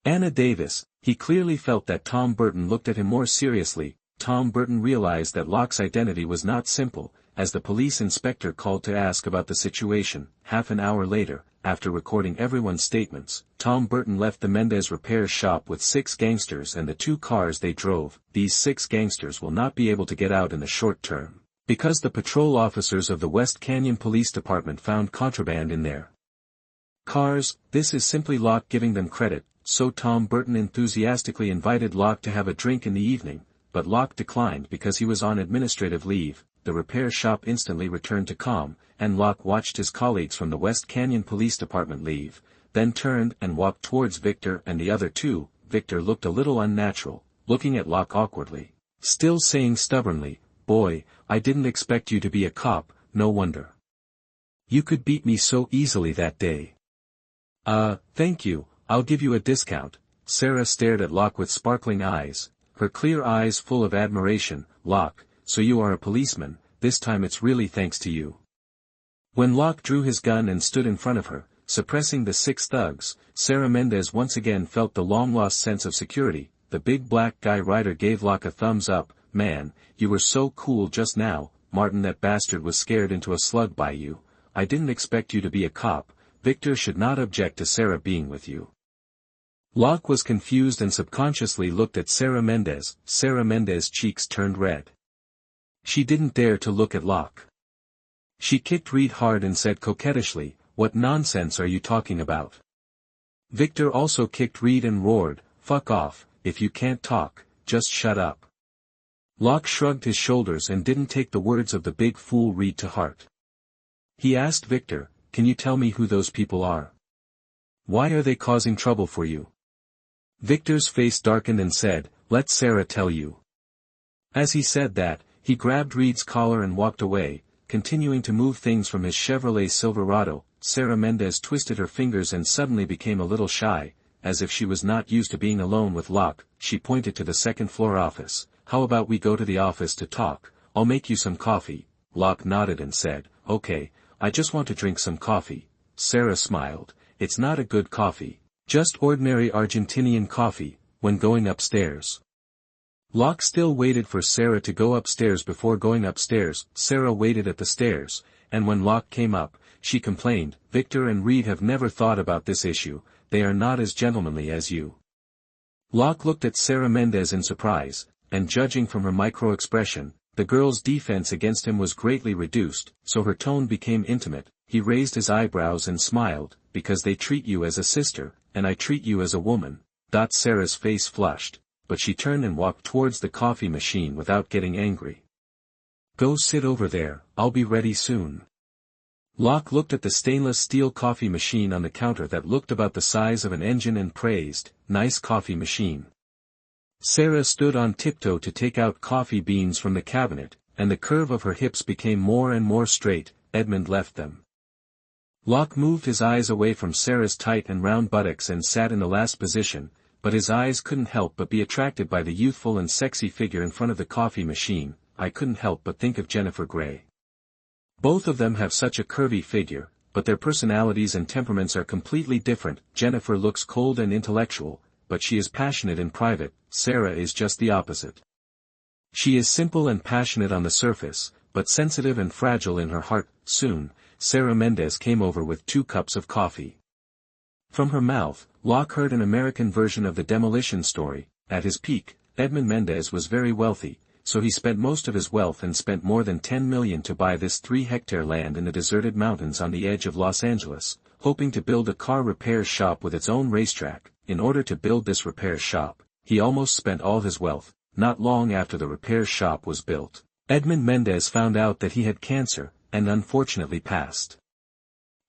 Anna Davis. He clearly felt that Tom Burton looked at him more seriously. Tom Burton realized that Locke's identity was not simple, as the police inspector called to ask about the situation. Half an hour later, after recording everyone's statements, Tom Burton left the Mendez repair shop with 6 gangsters and the 2 cars they drove. These 6 gangsters will not be able to get out in the short term, because the patrol officers of the West Canyon Police Department found contraband in their cars. This is simply Locke giving them credit, so Tom Burton enthusiastically invited Locke to have a drink in the evening, but Locke declined because he was on administrative leave. The repair shop instantly returned to calm, and Locke watched his colleagues from the West Canyon Police Department leave, then turned and walked towards Victor and the other 2. Victor looked a little unnatural, looking at Locke awkwardly, still saying stubbornly, "Boy, I didn't expect you to be a cop, no wonder you could beat me so easily that day." Thank you, I'll give you a discount." Sarah stared at Locke with sparkling eyes, her clear eyes full of admiration. "Locke, so you are a policeman, this time it's really thanks to you." When Locke drew his gun and stood in front of her, suppressing the 6 thugs, Sarah Mendez once again felt the long-lost sense of security. The big black guy Ryder gave Locke a thumbs up. "Man, you were so cool just now, Martin. That bastard was scared into a slug by you. I didn't expect you to be a cop. Victor should not object to Sarah being with you." Locke was confused and subconsciously looked at Sarah Mendez. Sarah Mendez's cheeks turned red. She didn't dare to look at Locke. She kicked Reed hard and said coquettishly, "What nonsense are you talking about?" Victor also kicked Reed and roared, "Fuck off, if you can't talk, just shut up." Locke shrugged his shoulders and didn't take the words of the big fool Reed to heart. He asked Victor, "Can you tell me who those people are? Why are they causing trouble for you?" Victor's face darkened and said, "Let Sarah tell you." As he said that, he grabbed Reed's collar and walked away, continuing to move things from his Chevrolet Silverado. Sarah Mendez twisted her fingers and suddenly became a little shy, as if she was not used to being alone with Locke. She pointed to the second-floor office. "How about we go to the office to talk? I'll make you some coffee." Locke nodded and said, "Okay, I just want to drink some coffee." Sarah smiled. "It's not a good coffee, just ordinary Argentinian coffee," when going upstairs. Locke still waited for Sarah to go upstairs before going upstairs. Sarah waited at the stairs, and when Locke came up, she complained, "Victor and Reed have never thought about this issue, they are not as gentlemanly as you." Locke looked at Sarah Mendez in surprise, and judging from her micro-expression, the girl's defense against him was greatly reduced, so her tone became intimate. He raised his eyebrows and smiled, "Because they treat you as a sister, and I treat you as a woman." Sarah's face flushed, but she turned and walked towards the coffee machine without getting angry. "Go sit over there, I'll be ready soon." Locke looked at the stainless steel coffee machine on the counter that looked about the size of an engine and praised, "Nice coffee machine." Sarah stood on tiptoe to take out coffee beans from the cabinet, and the curve of her hips became more and more straight. Edmund left them. Locke moved his eyes away from Sarah's tight and round buttocks and sat in the last position, but his eyes couldn't help but be attracted by the youthful and sexy figure in front of the coffee machine. I couldn't help but think of Jennifer Grey. Both of them have such a curvy figure, but their personalities and temperaments are completely different. Jennifer looks cold and intellectual, but she is passionate in private. Sarah is just the opposite. She is simple and passionate on the surface, but sensitive and fragile in her heart. Soon, Sarah Mendez came over with 2 cups of coffee. From her mouth, Locke heard an American version of the demolition story. At his peak, Edmund Mendez was very wealthy, so he spent most of his wealth and spent more than $10 million to buy this 3-hectare land in the deserted mountains on the edge of Los Angeles, hoping to build a car repair shop with its own racetrack. In order to build this repair shop, he almost spent all his wealth. Not long after the repair shop was built, Edmund Mendez found out that he had cancer, and unfortunately passed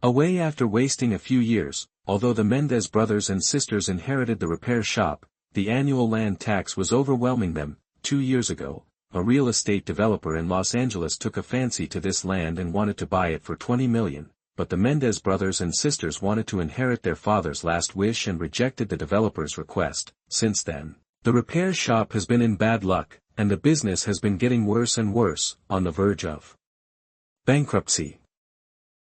away after wasting a few years. Although the Mendez brothers and sisters inherited the repair shop, the annual land tax was overwhelming them. 2 years ago, a real estate developer in Los Angeles took a fancy to this land and wanted to buy it for $20 million, but the Mendez brothers and sisters wanted to inherit their father's last wish and rejected the developer's request. Since then, the repair shop has been in bad luck, and the business has been getting worse and worse, on the verge of bankruptcy.